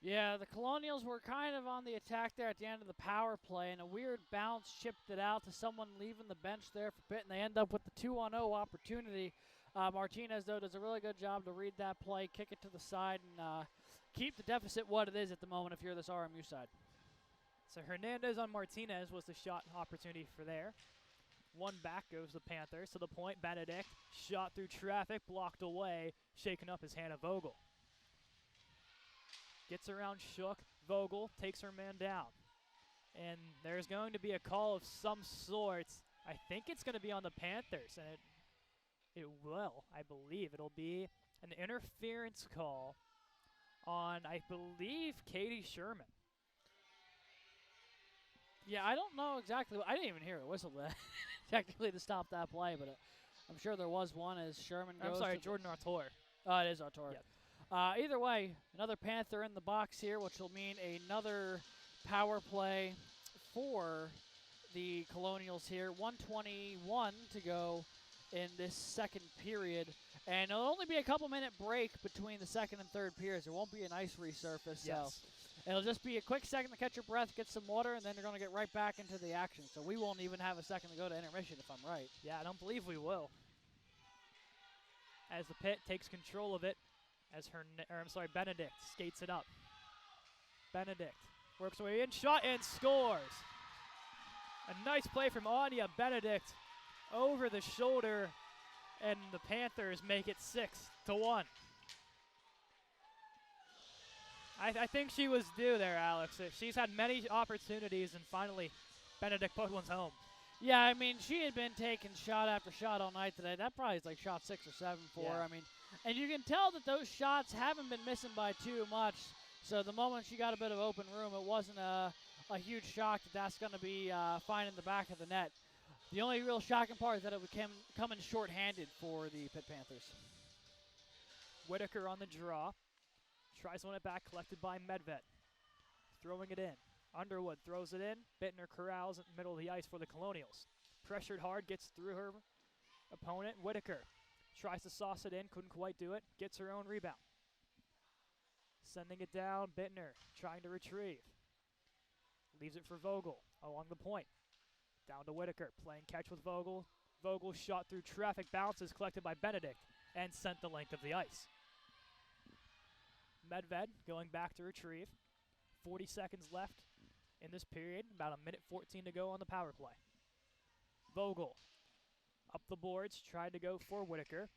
Yeah, the Colonials were kind of on the attack there at the end of the power play, and a weird bounce chipped it out to someone leaving the bench there for Pitt, and they end up with the 2-on-0 opportunity. Martinez, though, does a really good job to read that play, kick it to the side, and keep the deficit what it is at the moment if you're this RMU side. So Hernandez on Martinez was the shot opportunity for there. One back goes the Panthers to the point. Benedict shot through traffic, blocked away, shaking up his hand of Vogel. Gets around Shook. Vogel takes her man down. And there's going to be a call of some sorts. I think it's going to be on the Panthers, and it will, I believe. It'll be an interference call on, I believe, Katie Sherman. Yeah, I don't know exactly. I didn't even hear a whistle technically to stop that play, but I'm sure there was one as Sherman goes. I'm sorry, Jordan Artur. Oh, it is Artur. Yep. Either way, another Panther in the box here, which will mean another power play for the Colonials here. 1:21 to go in this second period. And it'll only be a couple-minute break between the second and third periods. There won't be an ice resurface. Yes. So it'll just be a quick second to catch your breath, get some water, and then they're going to get right back into the action. So we won't even have a second to go to intermission, if I'm right. Yeah, I don't believe we will. As the Pitt takes control of it, as Benedict skates it up. Benedict works away in, shot, and scores. A nice play from Anya Benedict over the shoulder, and the Panthers make it 6-1. I think she was due there, Alex. She's had many opportunities, and finally Benedict put one home. Yeah, I mean, she had been taking shot after shot all night today. That probably is like shot 6 or 7 for her. Yeah. I mean, and you can tell that those shots haven't been missing by too much. So the moment she got a bit of open room, it wasn't a huge shock that that's going to be fine in the back of the net. The only real shocking part is that it would come in shorthanded for the Pitt Panthers. Whitaker on the draw. Tries to win it back, collected by Medved. Throwing it in. Underwood throws it in. Bittner corrals in the middle of the ice for the Colonials. Pressured hard, gets through her opponent. Whitaker tries to sauce it in, couldn't quite do it. Gets her own rebound. Sending it down, Bittner trying to retrieve. Leaves it for Vogel along the point. Down to Whitaker, playing catch with Vogel. Vogel shot through traffic, bounces, collected by Benedict, and sent the length of the ice. Medved going back to retrieve. 40 seconds left in this period, about a minute 14 to go on the power play. Vogel up the boards, tried to go for Whitaker.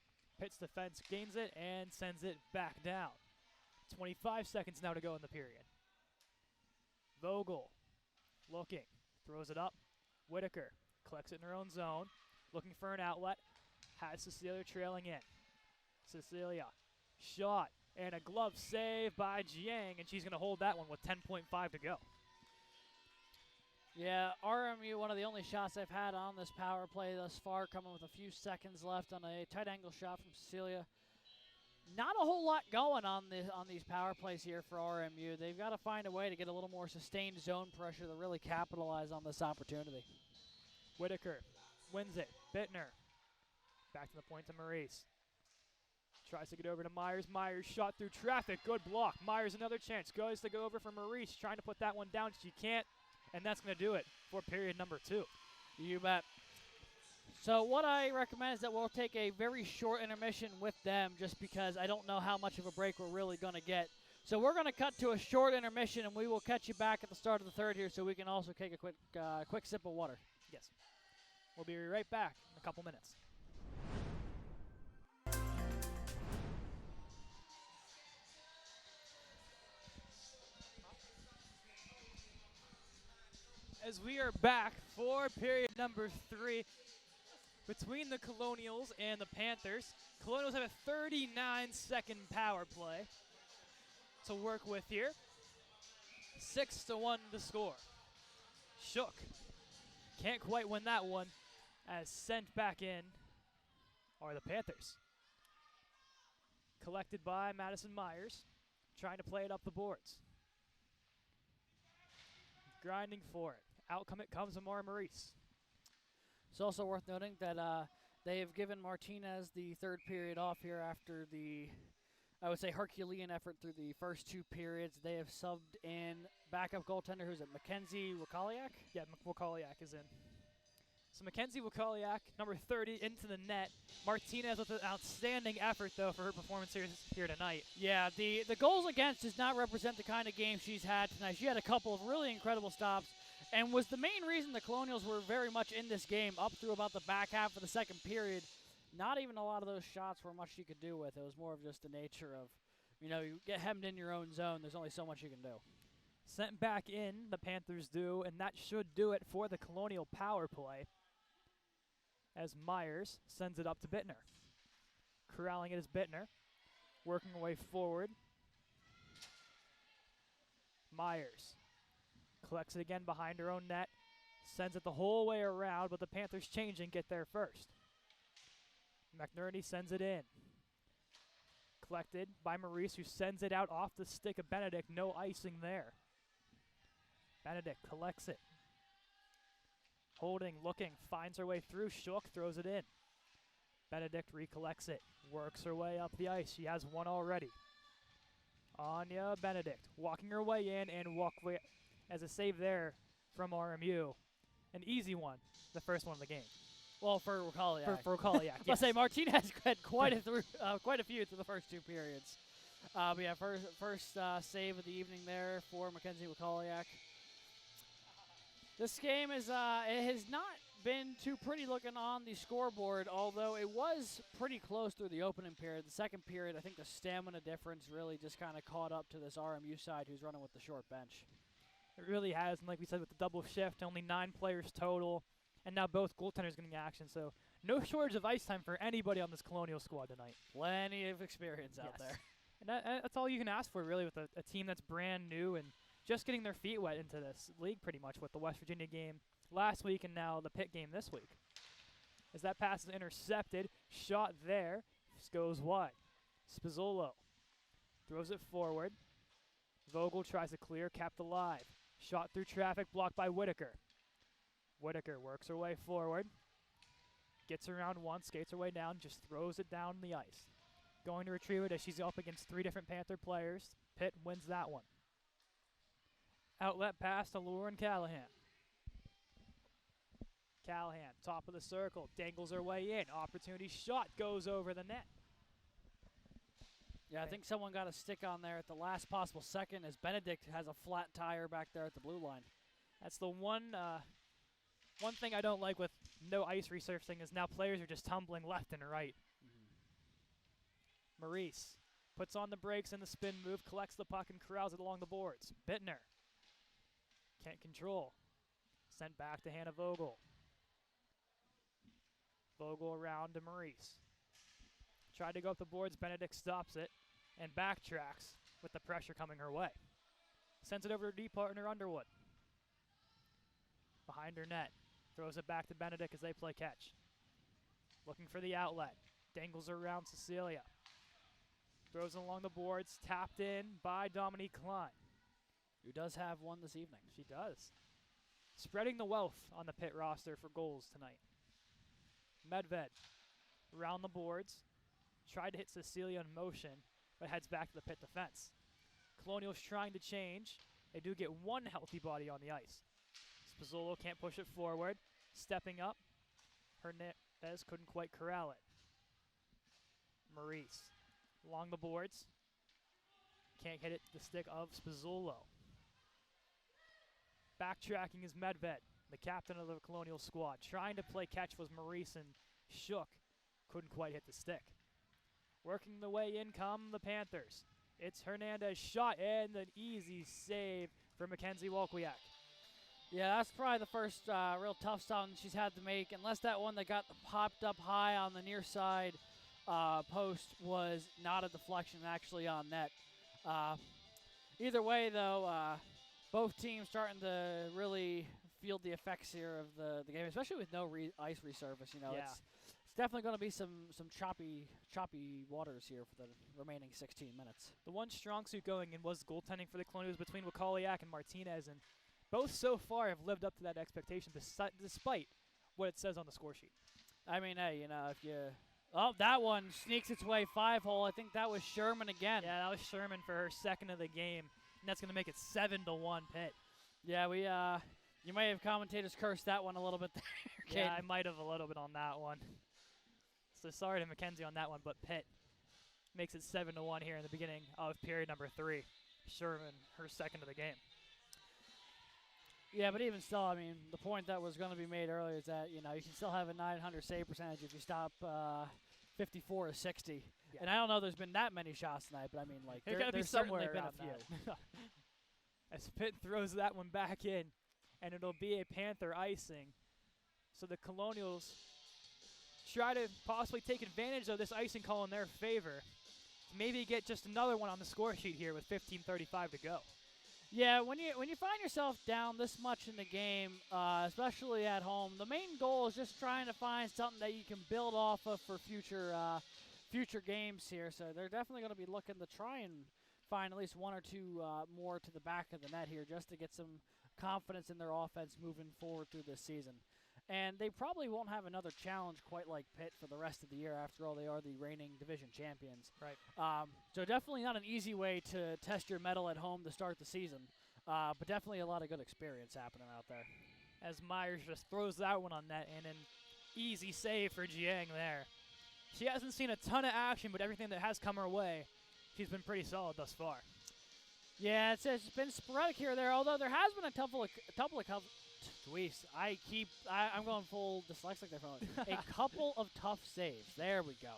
Pitt's defense gains it and sends it back down. 25 seconds now to go in the period. Vogel looking, throws it up. Whitaker collects it in her own zone, looking for an outlet. Has Cecilia trailing in. Cecilia, shot, and a glove save by Jiang, and she's going to hold that one with 10.5 to go. Yeah, RMU, one of the only shots they've had on this power play thus far, coming with a few seconds left on a tight angle shot from Cecilia. Not a whole lot going on these power plays here for RMU. They've got to find a way to get a little more sustained zone pressure to really capitalize on this opportunity. Whitaker wins it. Bittner back to the point to Maurice. Tries to get over to Myers. Myers shot through traffic. Good block. Myers another chance. Goes to go over for Maurice. Trying to put that one down. She can't. And that's going to do it for period number 2. You bet. So what I recommend is that we'll take a very short intermission with them just because I don't know how much of a break we're really going to get. So we're going to cut to a short intermission, and we will catch you back at the start of the third here so we can also take a quick sip of water. Yes. We'll be right back in a couple minutes. As we are back for period number 3 between the Colonials and the Panthers. Colonials have a 39-second power play to work with here. 6-1 the score. Shook. Can't quite win that one, as sent back in are the Panthers. Collected by Madison Myers, trying to play it up the boards. Grinding for it. Out comes Amara Maurice. It's also worth noting that they have given Martinez the third period off here after the, I would say, Herculean effort through the first 2 periods. They have subbed in backup goaltender, who's it, Mackenzie Wakaliak? Yeah, Wakaliak is in. So Mackenzie Wikoliak, number 30, into the net. Martinez with an outstanding effort, though, for her performance here tonight. Yeah, the goals against does not represent the kind of game she's had tonight. She had a couple of really incredible stops and was the main reason the Colonials were very much in this game up through about the back half of the second period. Not even a lot of those shots were much she could do with. It was more of just the nature of, you get hemmed in your own zone. There's only so much you can do. Sent back in, the Panthers do, and that should do it for the Colonial power play, as Myers sends it up to Bittner. Corralling it is Bittner, working her way forward. Myers collects it again behind her own net, sends it the whole way around, but the Panthers changing, get there first. McNerney sends it in. Collected by Maurice, who sends it out off the stick of Benedict. No icing there. Benedict collects it. Holding, looking, finds her way through. Shook throws it in. Benedict recollects it. Works her way up the ice. She has one already. Anya Benedict walking her way in and walkway as a save there from RMU. An easy one, the first one of the game. Well, for Wikoliak. For Wikoliak, yes. Let's say Martinez had quite a few through the first two periods. But yeah, first save of the evening there for Mackenzie Wikoliak. This game is it has not been too pretty looking on the scoreboard, although it was pretty close through the opening period. The second period, I think the stamina difference really just kind of caught up to this RMU side who's running with the short bench. It really has, and like we said with the double shift, only 9 players total, and now both goaltenders getting action, so no shortage of ice time for anybody on this Colonial squad tonight. Plenty of experience out there. And that's all you can ask for, really, with a team that's brand new and just getting their feet wet into this league pretty much with the West Virginia game last week and now the Pitt game this week. As that pass is intercepted, shot there, this goes wide. Spizzolo throws it forward. Vogel tries to clear, kept alive. Shot through traffic, blocked by Whitaker. Whitaker works her way forward. Gets around one, skates her way down, just throws it down the ice. Going to retrieve it as she's up against 3 different Panther players. Pitt wins that one. Outlet pass to Lauren Callahan. Callahan, top of the circle, dangles her way in. Opportunity shot goes over the net. Yeah, I think someone got a stick on there at the last possible second as Benedict has a flat tire back there at the blue line. That's the one thing I don't like with no ice resurfacing is now players are just tumbling left and right. Maurice puts on the brakes and the spin move, collects the puck and corrals it along the boards. Bittner can't control. Sent back to Hannah Vogel. Vogel around to Maurice. Tried to go up the boards, Benedict stops it and backtracks with the pressure coming her way. Sends it over to her D partner Underwood. Behind her net. Throws it back to Benedict as they play catch. Looking for the outlet. Dangles around Cecilia. Throws it along the boards. Tapped in by Dominique Klein. Who does have one this evening. She does. Spreading the wealth on the Pitt roster for goals tonight. Medved around the boards. Tried to hit Cecilia in motion, but heads back to the Pitt defense. Colonials trying to change. They do get one healthy body on the ice. Spizzolo can't push it forward. Stepping up. Hernandez couldn't quite corral it. Maurice along the boards. Can't hit it the stick of Spizzolo. Backtracking is Medved, the captain of the Colonial squad. Trying to play catch was Maurice and Shook. Couldn't quite hit the stick. Working the way in come the Panthers. It's Hernandez shot and an easy save for Mackenzie Wikoliak. Yeah, that's probably the first real tough stop she's had to make, unless that one that got popped up high on the near side post was not a deflection, actually on net. Either way, though, both teams starting to really feel the effects here of the game, especially with no ice resurface. It's definitely going to be some choppy waters here for the remaining 16 minutes. The one strong suit going in was goaltending for the Colonials between Wikoliak and Martinez, and both so far have lived up to that expectation despite what it says on the score sheet. I mean, hey, if you... Oh, that one sneaks its way 5-hole. I think that was Sherman again. Yeah, that was Sherman for her second of the game, and that's going to make it 7-1 Pitt. Yeah, You might have commentators cursed that one a little bit there. Yeah, I Caden. might have a little bit on that one. So sorry to Mackenzie on that one, but Pitt makes it 7-1 here in the beginning of period number 3. Sherman, her second of the game. Yeah, but even still, I mean, the point that was going to be made earlier is that, you can still have a 900 save percentage if you stop 54 to 60. Yeah. And I don't know there's been that many shots tonight, but I mean, like, There's got to be there's somewhere certainly been around a few. that. As Pitt throws that one back in, and it'll be a Panther icing. So the Colonials try to possibly take advantage of this icing call in their favor. Maybe get just another one on the score sheet here with 15:35 to go. Yeah, when you find yourself down this much in the game, especially at home, the main goal is just trying to find something that you can build off of for future games here. So they're definitely going to be looking to try and find at least one or two more to the back of the net here just to get some confidence in their offense moving forward through this season. And they probably won't have another challenge quite like Pitt for the rest of the year. After all, they are the reigning division champions. Right. So definitely not an easy way to test your mettle at home to start the season. But definitely a lot of good experience happening out there. As Myers just throws that one on net, and an easy save for Jiang there. She hasn't seen a ton of action, but everything that has come her way, she's been pretty solid thus far. Yeah, it's been sporadic here or there, although there has been a couple of I'm going full dyslexic there for a moment. A couple of tough saves. There we go.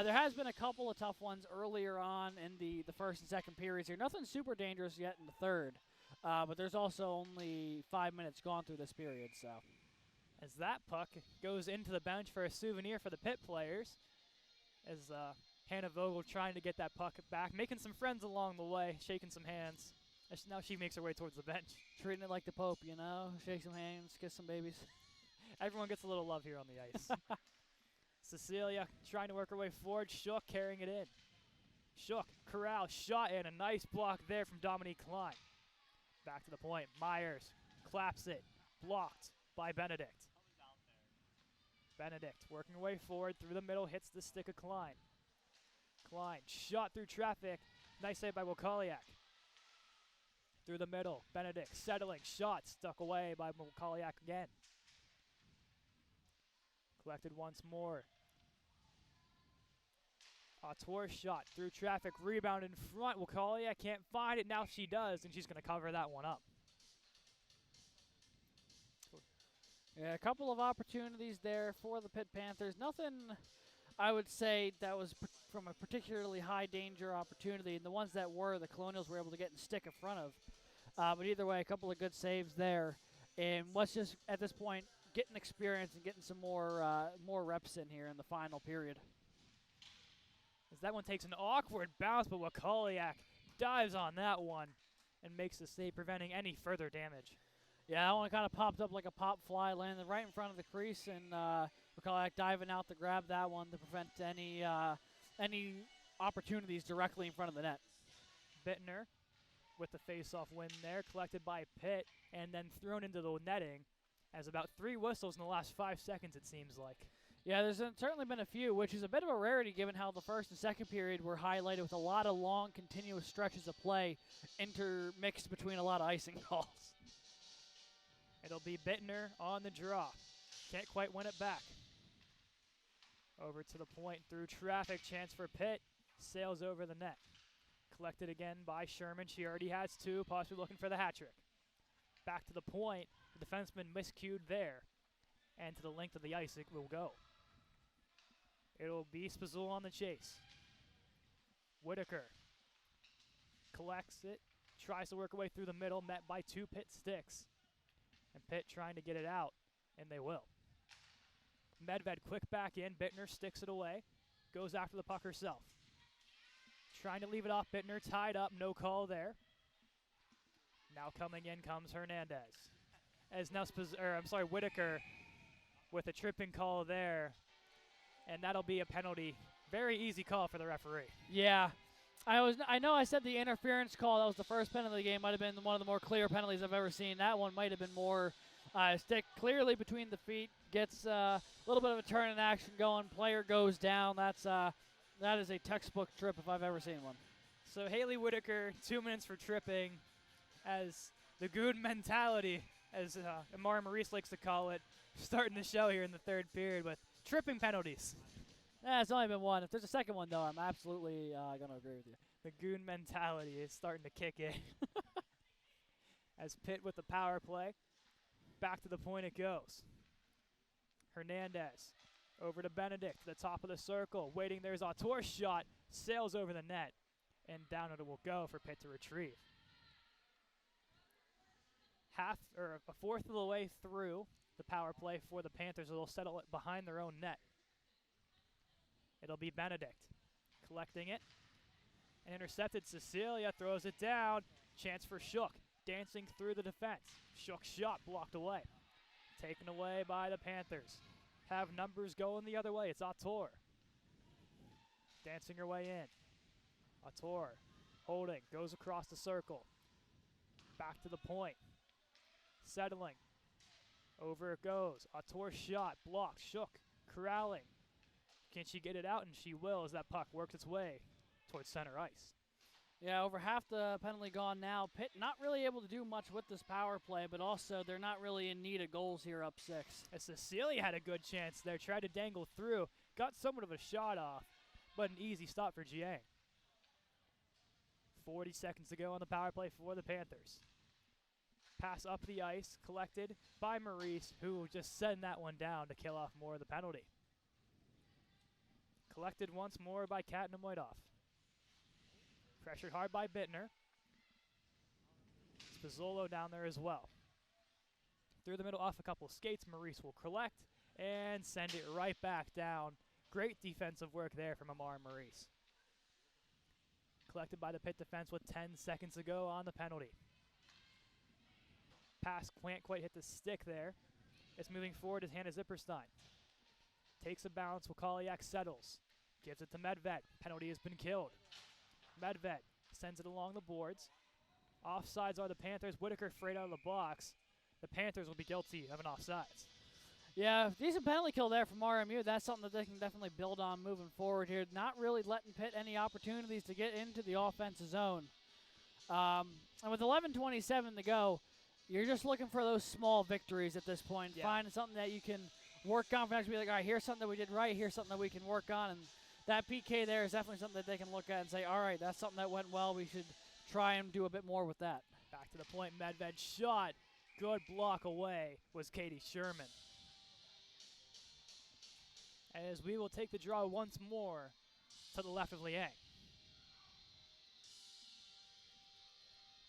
There has been a couple of tough ones earlier on in the first and second periods here. Nothing super dangerous yet in the third, but there's also only 5 minutes gone through this period. So, As that puck goes into the bench for a souvenir for the Pitt players, as Hannah Vogel trying to get that puck back, making some friends along the way, shaking some hands. As now she makes her way towards the bench. treating it like the Pope, shake some hands, kiss some babies. Everyone gets a little love here on the ice. Cecilia trying to work her way forward. Shook carrying it in. Shook, Corral, shot in. A nice block there from Dominique Klein. Back to the point. Myers claps it. Blocked by Benedict. Benedict working her way forward through the middle. Hits the stick of Klein. Klein shot through traffic. Nice save by Wokaliak. Through the middle. Benedict settling. Shot stuck away by Wokaliak again. Collected once more. Autor shot through traffic, rebound in front. Wokaliak can't find it. Now she does, and she's going to cover that one up. Yeah, a couple of opportunities there for the Pitt Panthers. Nothing, I would say, that was from a particularly high danger opportunity. And the ones that were, the Colonials were able to get and stick in front of. But either way, a couple of good saves there. And let's just, at this point, getting experience and getting some more reps in here in the final period. As that one takes an awkward bounce, but Wokaliak dives on that one and makes the save, preventing any further damage. Yeah, that one kind of popped up like a pop fly, landed right in front of the crease, and Wokaliak diving out to grab that one to prevent any opportunities directly in front of the net. Bittner with the face-off win there, collected by Pitt, and then thrown into the netting as about 3 whistles in the last 5 seconds, it seems like. Yeah, there's certainly been a few, which is a bit of a rarity given how the first and second period were highlighted with a lot of long, continuous stretches of play intermixed between a lot of icing calls. It'll be Bittner on the draw. Can't quite win it back. Over to the point through traffic, chance for Pitt. Sails over the net. Collected again by Sherman. She already has 2, possibly looking for the hat trick. Back to the point. The defenseman miscued there. And to the length of the ice it will go. It'll be Spazul on the chase. Whitaker collects it. Tries to work her way through the middle. Met by 2 Pitt sticks. And Pitt trying to get it out. And they will. Medved quick back in. Bittner sticks it away. Goes after the puck herself. Trying to leave it off Bittner. Tied up. No call there. Now coming in comes Hernandez. As now Whitaker with a tripping call there. And that'll be a penalty. Very easy call for the referee. Yeah. I know I said the interference call, that was the first penalty of the game, might have been one of the more clear penalties I've ever seen. That one might have been more stick clearly between the feet, gets a little bit of a turn in action going, player goes down. That is a textbook trip if I've ever seen one. So Haley Whitaker, 2 minutes for tripping, as the good mentality as Amara Maurice likes to call it, starting the show here in the third period with tripping penalties. It's only been one. If there's a second one, though, I'm absolutely going to agree with you. The goon mentality is starting to kick in. As Pitt with the power play. Back to the point it goes. Hernandez over to Benedict, to the top of the circle. Waiting, there's Autor's shot. Sails over the net. And down it will go for Pitt to retrieve. A fourth of the way through the power play for the Panthers. They'll settle it behind their own net. It'll be Benedict collecting it. And intercepted. Cecilia throws it down. Chance for Shook. Dancing through the defense. Shook's shot blocked away. Taken away by the Panthers. Have numbers going the other way. It's Autor. Dancing her way in. Autor holding. Goes across the circle. Back to the point. Settling. Over it goes. Autor's shot blocked. Shook. Corralling. Can she get it out? And she will as that puck works its way towards center ice. Yeah, over half the penalty gone now. Pitt not really able to do much with this power play, but also they're not really in need of goals here up 6. As Cecilia had a good chance there, tried to dangle through, got somewhat of a shot off, but an easy stop for Jiang. 40 seconds to go on the power play for the Panthers. Pass up the ice, collected by Maurice, who will just send that one down to kill off more of the penalty. Collected once more by Cadeyn Whiteoff. Pressured hard by Bittner. Spazzolo down there as well. Through the middle off a couple skates, Maurice will collect and send it right back down. Great defensive work there from Amar Maurice. Collected by the Pitt defense with 10 seconds to go on the penalty. Pass can't quite hit the stick there. It's moving forward as Hannah Zipperstein. Takes a bounce, Wakaliak settles. Gives it to Medved. Penalty has been killed. Medved sends it along the boards. Offsides are the Panthers. Whitaker frayed out of the box. The Panthers will be guilty of an offsides. Yeah, decent penalty kill there from RMU. That's something that they can definitely build on moving forward here. Not really letting Pitt any opportunities to get into the offensive zone. And with 11:27 to go, you're just looking for those small victories at this point. Yeah. Finding something that you can work on for next week. Like, all right, here's something that we did right. Here's something that we can work on. And that PK there is definitely something that they can look at and say, all right, that's something that went well. We should try and do a bit more with that. Back to the point, Medved shot. Good block away was Katie Sherman. As we will take the draw once more to the left of Liang.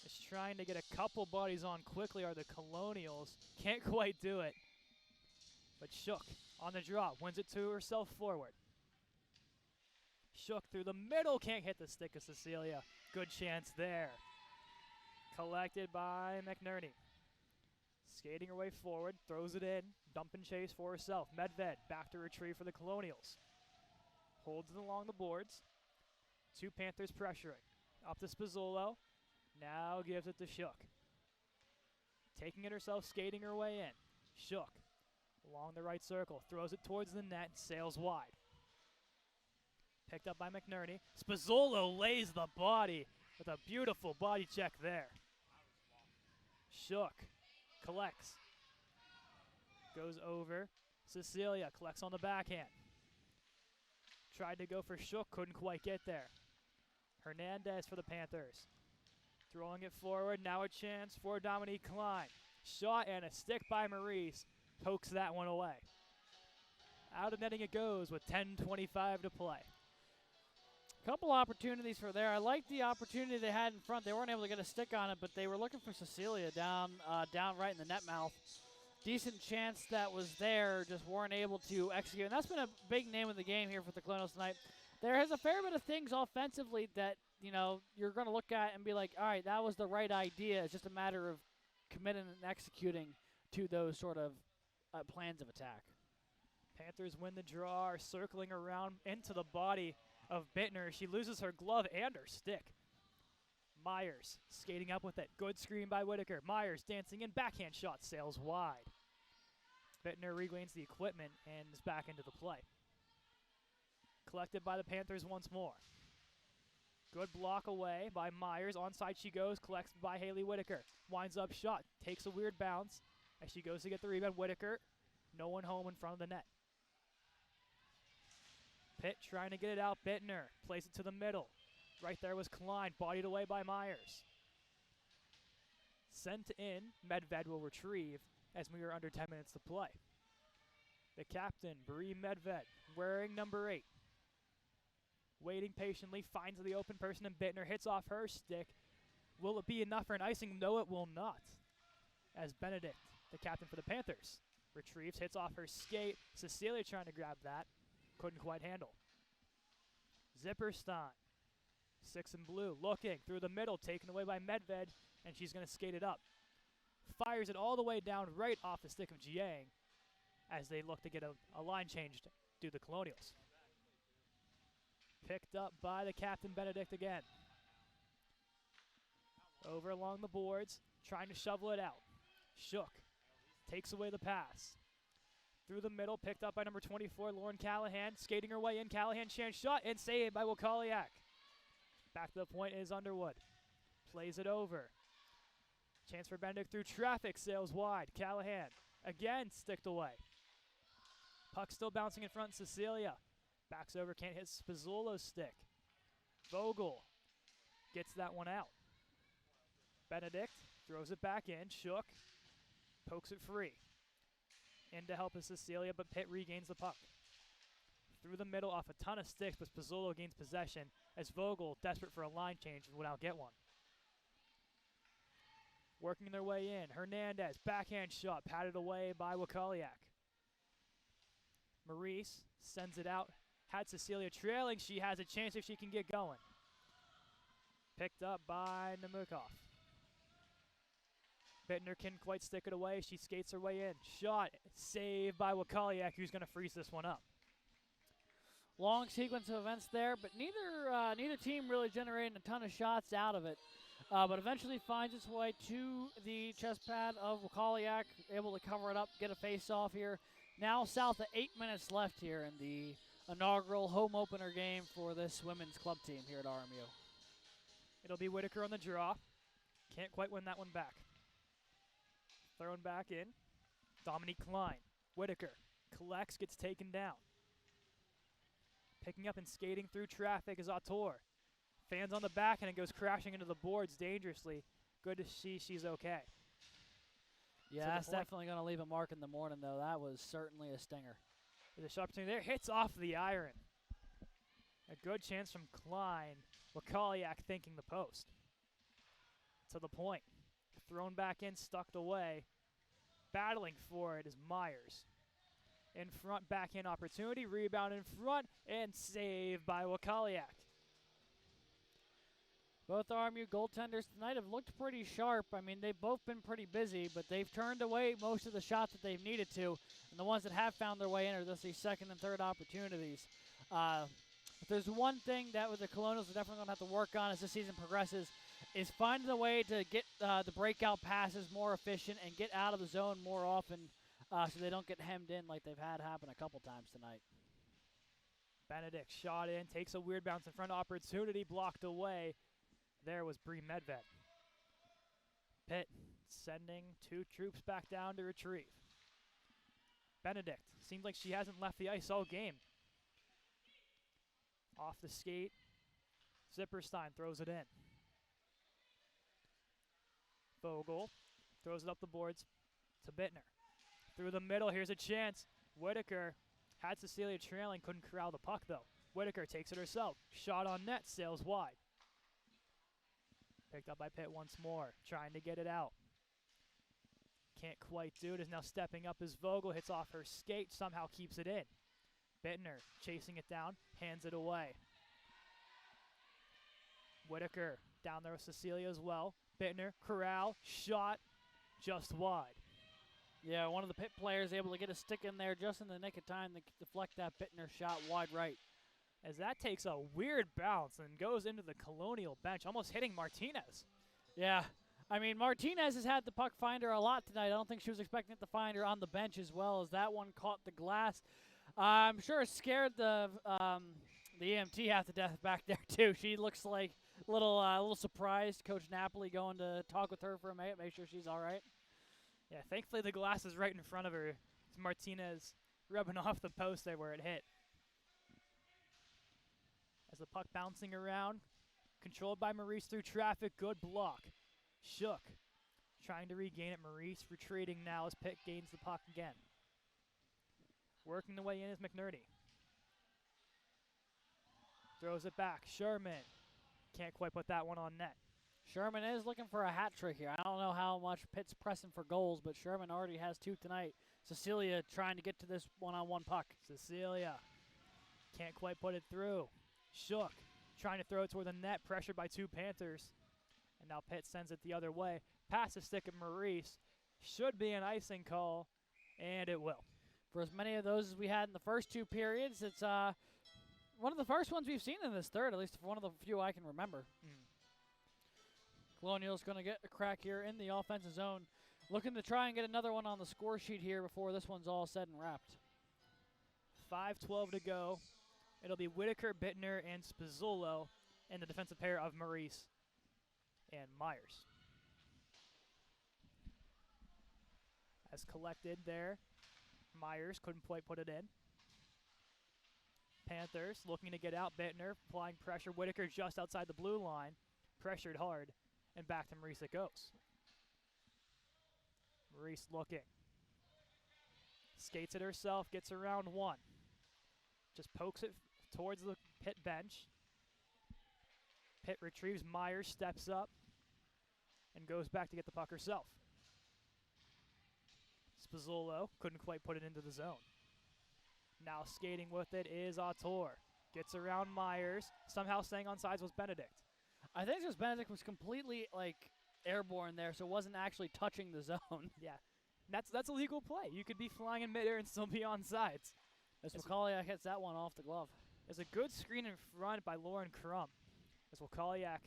Just trying to get a couple bodies on quickly are the Colonials. Can't quite do it. But Shook on the draw, wins it to herself forward. Shook through the middle, can't hit the stick of Cecilia. Good chance there. Collected by McNerney. Skating her way forward, throws it in, dump and chase for herself. Medved back to retrieve for the Colonials. Holds it along the boards. Two Panthers pressuring. Up to Spazzolo. Now gives it to Shook. Taking it herself, skating her way in. Shook along the right circle, throws it towards the net, sails wide. Picked up by McNerney. Spazzolo lays the body with a beautiful body check there. Shook collects. Goes over. Cecilia collects on the backhand. Tried to go for Shook, couldn't quite get there. Hernandez for the Panthers. Throwing it forward, now a chance for Dominique Klein. Shot and a stick by Maurice. Pokes that one away. Out of netting it goes with 10:25 to play. Couple opportunities for there. I like the opportunity they had in front. They weren't able to get a stick on it, but they were looking for Cecilia down right in the net mouth. Decent chance that was there, just weren't able to execute. And that's been a big name of the game here for the Colonials tonight. There is a fair bit of things offensively that, you know, you're going to look at and be like, all right, that was the right idea. It's just a matter of committing and executing to those sort of plans of attack. Panthers win the draw, are circling around into the body of Bittner. She loses her glove and her stick. Myers skating up with it. Good screen by Whitaker. Myers dancing in, backhand shot, sails wide. Bittner regains the equipment and is back into the play. Collected by the Panthers once more. Good block away by Myers. Onside she goes, collects by Haley Whitaker. Winds up shot, takes a weird bounce as she goes to get the rebound. Whitaker, no one home in front of the net. Pitt trying to get it out. Bittner plays it to the middle. Right there was Klein, bodied away by Myers. Sent in, Medved will retrieve as we are under 10 minutes to play. The captain, Bree Medved, wearing number 8. Waiting patiently, finds the open person, and Bittner hits off her stick. Will it be enough for an icing? No, it will not. As Benedict, the captain for the Panthers, retrieves, hits off her skate. Cecilia trying to grab that. Couldn't quite handle. Zipperstein, 6 in blue, looking through the middle, taken away by Medved, and she's going to skate it up. Fires it all the way down right off the stick of Jiang as they look to get a line changed due to the Colonials. Picked up by the captain, Benedict again. Over along the boards, trying to shovel it out. Shook, takes away the pass. Through the middle, picked up by number 24, Lauren Callahan. Skating her way in, Callahan chance shot, and saved by Wokaliak. Back to the point is Underwood. Plays it over. Chance for Benedict through traffic, sails wide. Callahan, again, sticked away. Puck still bouncing in front, Cecilia. Backs over, can't hit Spazzuolo's stick. Vogel gets that one out. Benedict throws it back in. Shook pokes it free. In to help is Cecilia, but Pitt regains the puck. Through the middle off a ton of sticks, but Spazzuolo gains possession as Vogel, desperate for a line change, would now get one. Working their way in. Hernandez, backhand shot, patted away by Wokaliak. Maurice sends it out. Had Cecilia trailing. She has a chance if she can get going. Picked up by Namukov. Bittner can quite stick it away. She skates her way in. Shot, saved by Wokaliak, who's going to freeze this one up. Long sequence of events there, but neither team really generating a ton of shots out of it. But eventually finds its way to the chest pad of Wokaliak, able to cover it up, get a face-off here. Now south of 8 minutes left here in the inaugural home opener game for this women's club team here at RMU. It'll be Whitaker on the draw. Can't quite win that one back. Thrown back in. Dominique Klein. Whitaker collects, gets taken down. Picking up and skating through traffic is Autor. Fans on the back, and it goes crashing into the boards dangerously. Good to see she's okay. Yeah, that's definitely going to leave a mark in the morning, though. That was certainly a stinger. There's a shot opportunity there. Hits off the iron. A good chance from Klein. Wokaliak thinking the post. To the point. Thrown back in, stuck away. Battling for it is Myers. In front, backhand opportunity. Rebound in front, and saved by Wokaliak. Both RMU goaltenders tonight have looked pretty sharp. I mean, they've both been pretty busy, but they've turned away most of the shots that they've needed to. And the ones that have found their way in are just these second and third opportunities. If there's one thing that with the Colonials are definitely going to have to work on as the season progresses, is finding a way to get the breakout passes more efficient and get out of the zone more often so they don't get hemmed in like they've had happen a couple times tonight. Benedict shot in, takes a weird bounce in front, opportunity blocked away. There was Bree Medved. Pitt sending 2 troops back down to retrieve. Benedict, seems like she hasn't left the ice all game. Off the skate, Zipperstein throws it in. Vogel throws it up the boards to Bittner. Through the middle, here's a chance. Whitaker had Cecilia trailing, couldn't corral the puck though. Whitaker takes it herself. Shot on net, sails wide. Picked up by Pitt once more, trying to get it out. Can't quite do it, is now stepping up as Vogel hits off her skate, somehow keeps it in. Bittner chasing it down, hands it away. Whitaker down there with Cecilia as well. Bittner, corral, shot, just wide. Yeah, one of the Pitt players able to get a stick in there just in the nick of time to deflect that Bittner shot wide right. As that takes a weird bounce and goes into the Colonial bench, almost hitting Martinez. Yeah, I mean, Martinez has had the puck find her a lot tonight. I don't think she was expecting it to find her on the bench as well, as that one caught the glass. I'm sure it scared the EMT half to death back there, too. She looks like little surprised. Coach Napoli going to talk with her for a minute, make sure she's all right. Yeah, thankfully the glass is right in front of her. It's Martinez rubbing off the post there where it hit. As the puck bouncing around, controlled by Maurice through traffic, good block. Shook, trying to regain it. Maurice retreating now as Pitt gains the puck again. Working the way in is McNerney. Throws it back. Sherman can't quite put that one on net. Sherman is looking for a hat trick here. I don't know how much Pitt's pressing for goals, but Sherman already has 2 tonight. Cecilia trying to get to this one-on-one puck. Cecilia can't quite put it through. Shook trying to throw it toward the net, pressured by 2 Panthers. And now Pitt sends it the other way. Past the stick of Maurice. Should be an icing call, and it will. For as many of those as we had in the first 2 periods, it's one of the first ones we've seen in this third, at least one of the few I can remember. Colonials going to get a crack here in the offensive zone. Looking to try and get another one on the score sheet here before this one's all said and wrapped. 5:12 to go. It'll be Whitaker, Bittner, and Spazzolo, and the defensive pair of Maurice and Myers. As collected there, Myers couldn't quite put it in. Panthers looking to get out. Bittner applying pressure. Whitaker just outside the blue line. Pressured hard. And back to Maurice it goes. Maurice looking. Skates it herself. Gets around 1. Just pokes it towards the Pitt bench. Pitt retrieves. Myers steps up. And goes back to get the puck herself. Spazzolo couldn't quite put it into the zone. Now skating with it is Autor. Gets around Myers. Somehow staying on sides was Benedict. I think this Benedict was completely airborne there, so it wasn't actually touching the zone. Yeah, that's a legal play. You could be flying in midair and still be on sides. As Wakaliak hits that one off the glove. There's a good screen in front by Lauren Crum. As Wakaliak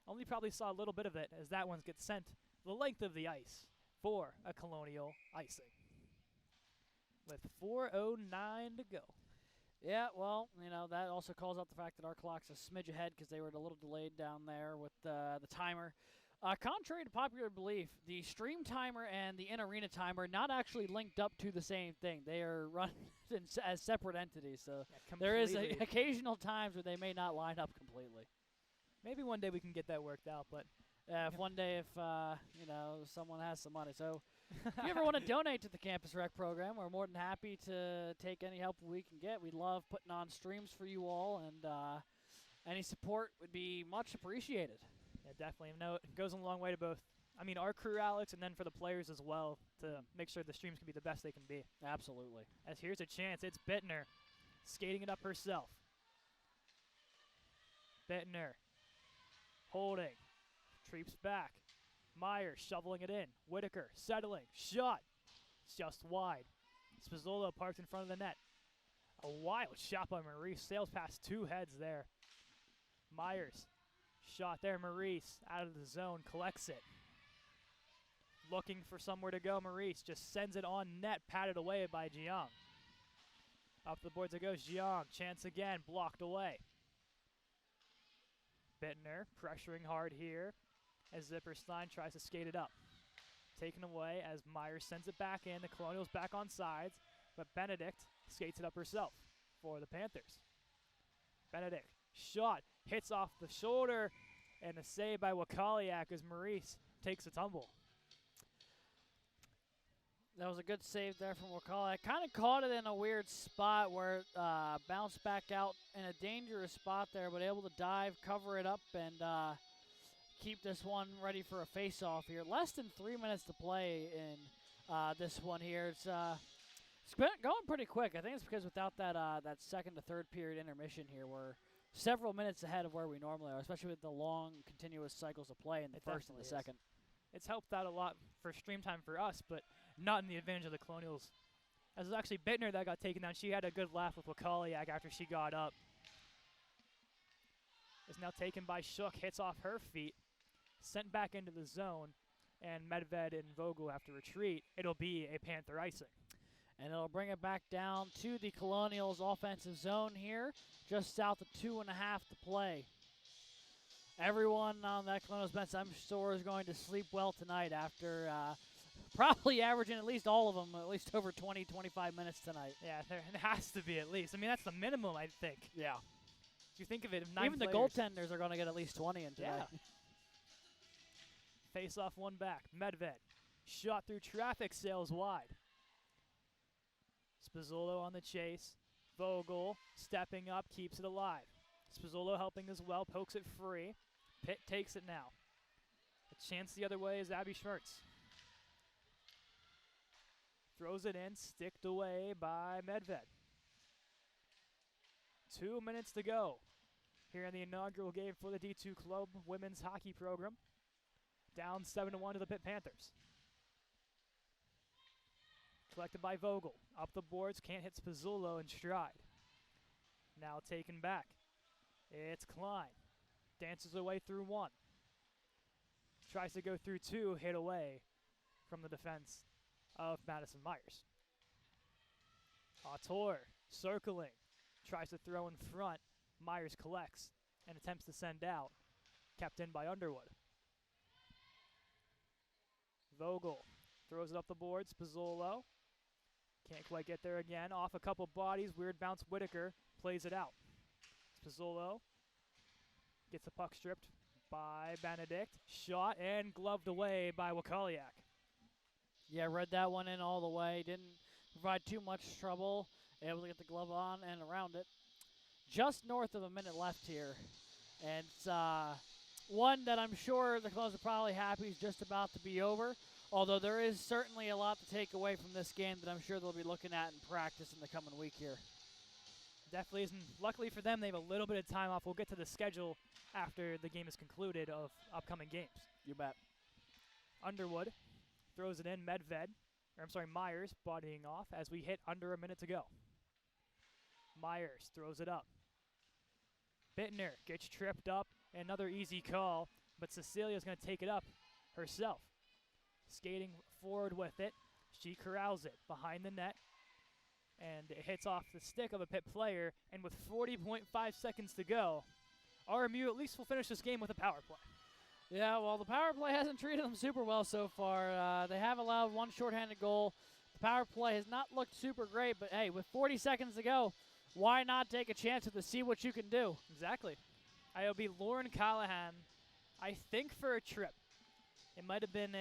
only probably saw a little bit of it as that one gets sent the length of the ice for a Colonial icing. With 4:09 to go. Yeah, well, that also calls out the fact that our clock's a smidge ahead because they were a little delayed down there with the timer. Contrary to popular belief, the stream timer and the in-arena timer not actually linked up to the same thing. They are run as separate entities, so there is occasional times where they may not line up completely. Maybe one day we can get that worked out, but one day if someone has some money. So if you ever want to donate to the Campus Rec program, we're more than happy to take any help we can get. We love putting on streams for you all, and any support would be much appreciated. Yeah, definitely. No, it goes a long way to both. Our crew, Alex, and then for the players as well to make sure the streams can be the best they can be. Absolutely. As here's a chance. It's Bittner skating it up herself. Bittner holding. Treeps back. Myers shoveling it in. Whitaker settling. Shot. Just wide. Spazzolo parked in front of the net. A wild shot by Maurice. Sails past 2 heads there. Myers. Shot there. Maurice out of the zone. Collects it. Looking for somewhere to go. Maurice just sends it on net. Patted away by Jiang. Up the boards it goes. Jiang. Chance again. Blocked away. Bittner pressuring hard here as Zipperstein tries to skate it up. Taken away as Myers sends it back in. The Colonials back on sides, but Benedict skates it up herself for the Panthers. Benedict, shot, hits off the shoulder, and a save by Wakaliak as Maurice takes a tumble. That was a good save there from Wakaliak. Kind of caught it in a weird spot where it bounced back out in a dangerous spot there, but able to dive, cover it up, and keep this one ready for a face-off here. Less than 3 minutes to play in this one here. It's been going pretty quick. I think it's because without that second to third period intermission here, we're several minutes ahead of where we normally are, especially with the long, continuous cycles of play in the first and the second. It's helped out a lot for stream time for us, but not in the advantage of the Colonials. As it was actually Bittner that got taken down. She had a good laugh with Wakaliak after she got up. Is now taken by Shook, hits off her feet, sent back into the zone, and Medved and Vogel have to retreat. It'll be a Panther icing. And it'll bring it back down to the Colonials' offensive zone here, just south of 2.5 to play. everyone on that Colonials bench, I'm sure, is going to sleep well tonight after probably averaging at least all of them, at least over 20, 25 minutes tonight. Yeah, there has to be at least. I mean, that's the minimum, I think. Yeah. If you think of it, 9 Even the players. goaltenders are going to get at least 20 in today. Yeah. Face off one back. Medved. Shot through traffic, sails wide. Spazzolo on the chase. Vogel stepping up, keeps it alive. Spazzolo helping as well, pokes it free. Pitt takes it now. A chance the other way is Abby Schmertz. Throws it in, sticked away by Medved. 2 minutes to go here in the inaugural game for the D2 Club women's hockey program. Down 7-1 to the Pitt Panthers. Collected by Vogel. Up the boards, can't hit Spazzolo in stride. Now taken back. It's Klein. Dances away through one. Tries to go through two, hit away from the defense of Madison Myers. Autor circling. Tries to throw in front. Myers collects and attempts to send out. Kept in by Underwood. Vogel throws it up the board. Spazzolo can't quite get there again. Off a couple bodies. Weird bounce. Whitaker plays it out. Spazzolo gets the puck stripped by Benedict. Shot and gloved away by Wakaliak. Yeah, read that one in all the way. Didn't provide too much trouble. Able to get the glove on and around it. Just north of a minute left here. And it's one that I'm sure the Colonials are probably happy is just about to be over. Although there is certainly a lot to take away from this game that I'm sure they'll be looking at in practice in the coming week here. Definitely isn't. Luckily for them, they have a little bit of time off. We'll get to the schedule after the game is concluded of upcoming games. You bet. Underwood throws it in. Myers bodying off as we hit under a minute to go. Myers throws it up. Bittner gets tripped up. Another easy call, but Cecilia's going to take it up herself. Skating forward with it. She corrals it behind the net. And it hits off the stick of a Pitt player. And with 40.5 seconds to go, RMU at least will finish this game with a power play. Yeah, well, the power play hasn't treated them super well so far. They have allowed one shorthanded goal. The power play has not looked super great, but hey, with 40 seconds to go, why not take a chance to see what you can do? Exactly. It'll be Lauren Callahan, I think, for a trip. It might have been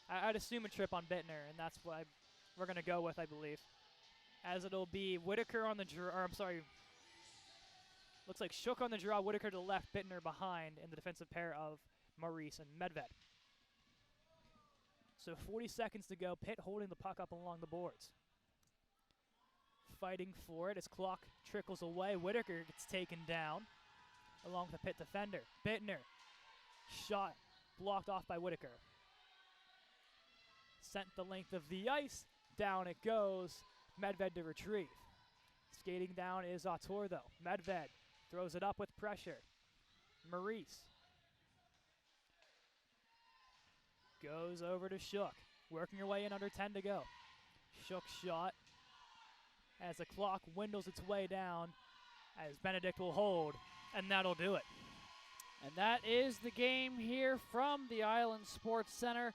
I'd assume a trip on Bittner, and that's what we're going to go with, I believe. As it'll be Whitaker on the draw, looks like Shook on the draw, Whitaker to the left, Bittner behind in the defensive pair of Maurice and Medved. So 40 seconds to go, Pitt holding the puck up along the boards. Fighting for it as clock trickles away. Whitaker gets taken down along with the Pitt defender. Bittner, shot blocked off by Whitaker. Sent the length of the ice, down it goes. Medved to retrieve. Skating down is Autor though. Medved throws it up with pressure. Maurice goes over to Shook. Working her way in, under 10 to go. Shook shot as the clock dwindles its way down as Benedict will hold, and that'll do it. And that is the game here from the Island Sports Center.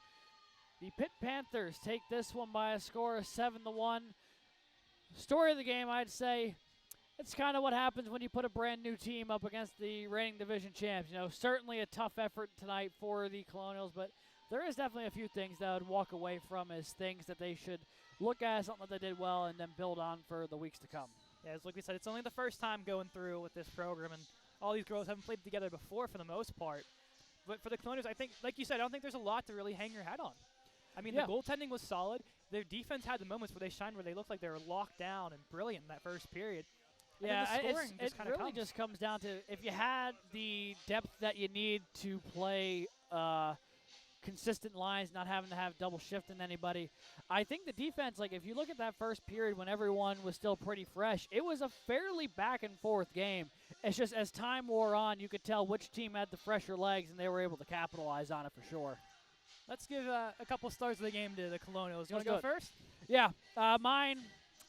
The Pitt Panthers take this one by a score of 7-1. Story of the game, I'd say, it's kind of what happens when you put a brand new team up against the reigning division champs. You know, certainly a tough effort tonight for the Colonials, but there is definitely a few things that I would walk away from as things that they should look at, something that they did well, and then build on for the weeks to come. Yeah, as like we said, it's only the first time going through with this program, and all these girls haven't played together before for the most part. But for the Colonials, I think, like you said, I don't think there's a lot to really hang your hat on. I mean, Yeah. The goaltending was solid. Their defense had the moments where they shined, where they looked like they were locked down and brilliant in that first period. And then the scoring it really just comes down to if you had the depth that you need to play consistent lines, not having to have double shift in anybody. I think the defense, like if you look at that first period when everyone was still pretty fresh, it was a fairly back and forth game. It's just as time wore on, you could tell which team had the fresher legs, and they were able to capitalize on it for sure. Let's give a couple stars of the game to the Colonials. You want Let's to go do it. first? Yeah, mine,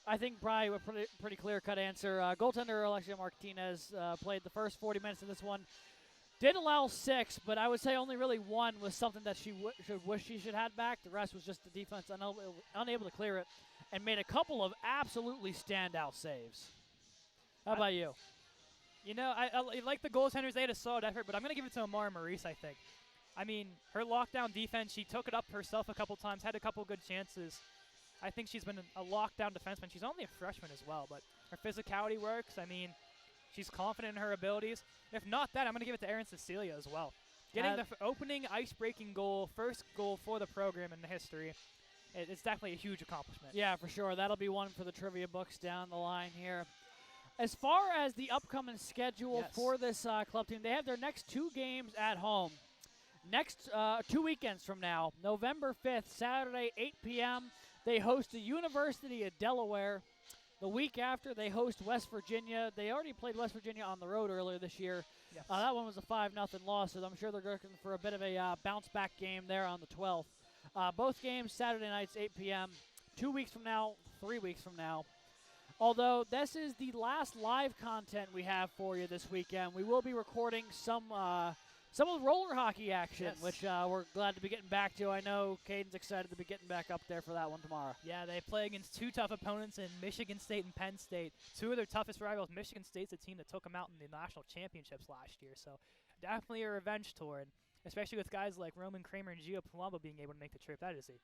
I think probably a pretty clear-cut answer. Goaltender Alexia Martinez played the first 40 minutes of this one Did allow 6, but I would say only really 1 was something that she should wish she should have back. The rest was just the defense unable to clear it, and made a couple of absolutely standout saves. How about you? You know, I like the goaltenders. They had a solid effort, but I'm going to give it to Amara Maurice, I think. I mean, her lockdown defense, she took it up herself a couple times, had a couple good chances. I think she's been a lockdown defenseman. She's only a freshman as well, but her physicality works. I mean, she's confident in her abilities. If not that, I'm going to give it to Erin Cecilia as well. Getting the opening ice-breaking goal, first goal for the program in the history, it's definitely a huge accomplishment. Yeah, for sure. That'll be one for the trivia books down the line here. As far as the upcoming schedule for this club team, they have their next 2 games at home. Next 2 weekends from now, November 5th, Saturday, 8 p.m., they host the University of Delaware. The week after, they host West Virginia. They already played West Virginia on the road earlier this year. Yes. That one was a 5-0 loss, so I'm sure they're looking for a bit of a bounce-back game there on the 12th. Both games Saturday nights, 8 p.m., 2 weeks from now, 3 weeks from now. Although this is the last live content we have for you this weekend, we will be recording some of the roller hockey action, which we're glad to be getting back to. I know Caden's excited to be getting back up there for that one tomorrow. Yeah, they play against 2 tough opponents in Michigan State and Penn State. 2 of their toughest rivals. Michigan State's a team that took them out in the national championships last year, so definitely a revenge tour, and especially with guys like Roman Kramer and Gio Palumbo being able to make the trip. That is a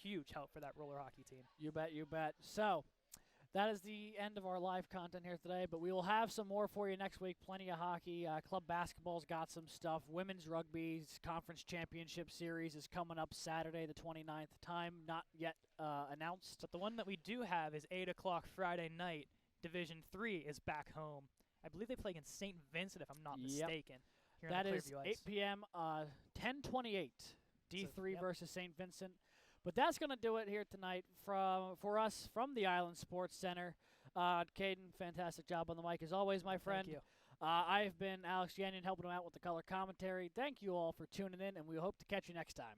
huge help for that roller hockey team. You bet, you bet. So that is the end of our live content here today, but we will have some more for you next week. Plenty of hockey. Club basketball's got some stuff. Women's rugby's conference championship series is coming up Saturday the 29th. Time not yet announced. But the one that we do have is 8 o'clock Friday night. Division 3 is back home. I believe they play against St. Vincent, if I'm not mistaken. That is 8 p.m., 10:28. D3 versus St. Vincent. But that's going to do it here tonight for us from the Island Sports Center. Caden, fantastic job on the mic as always, my friend. Thank you. I've been Alex Gagnon helping him out with the color commentary. Thank you all for tuning in, and we hope to catch you next time.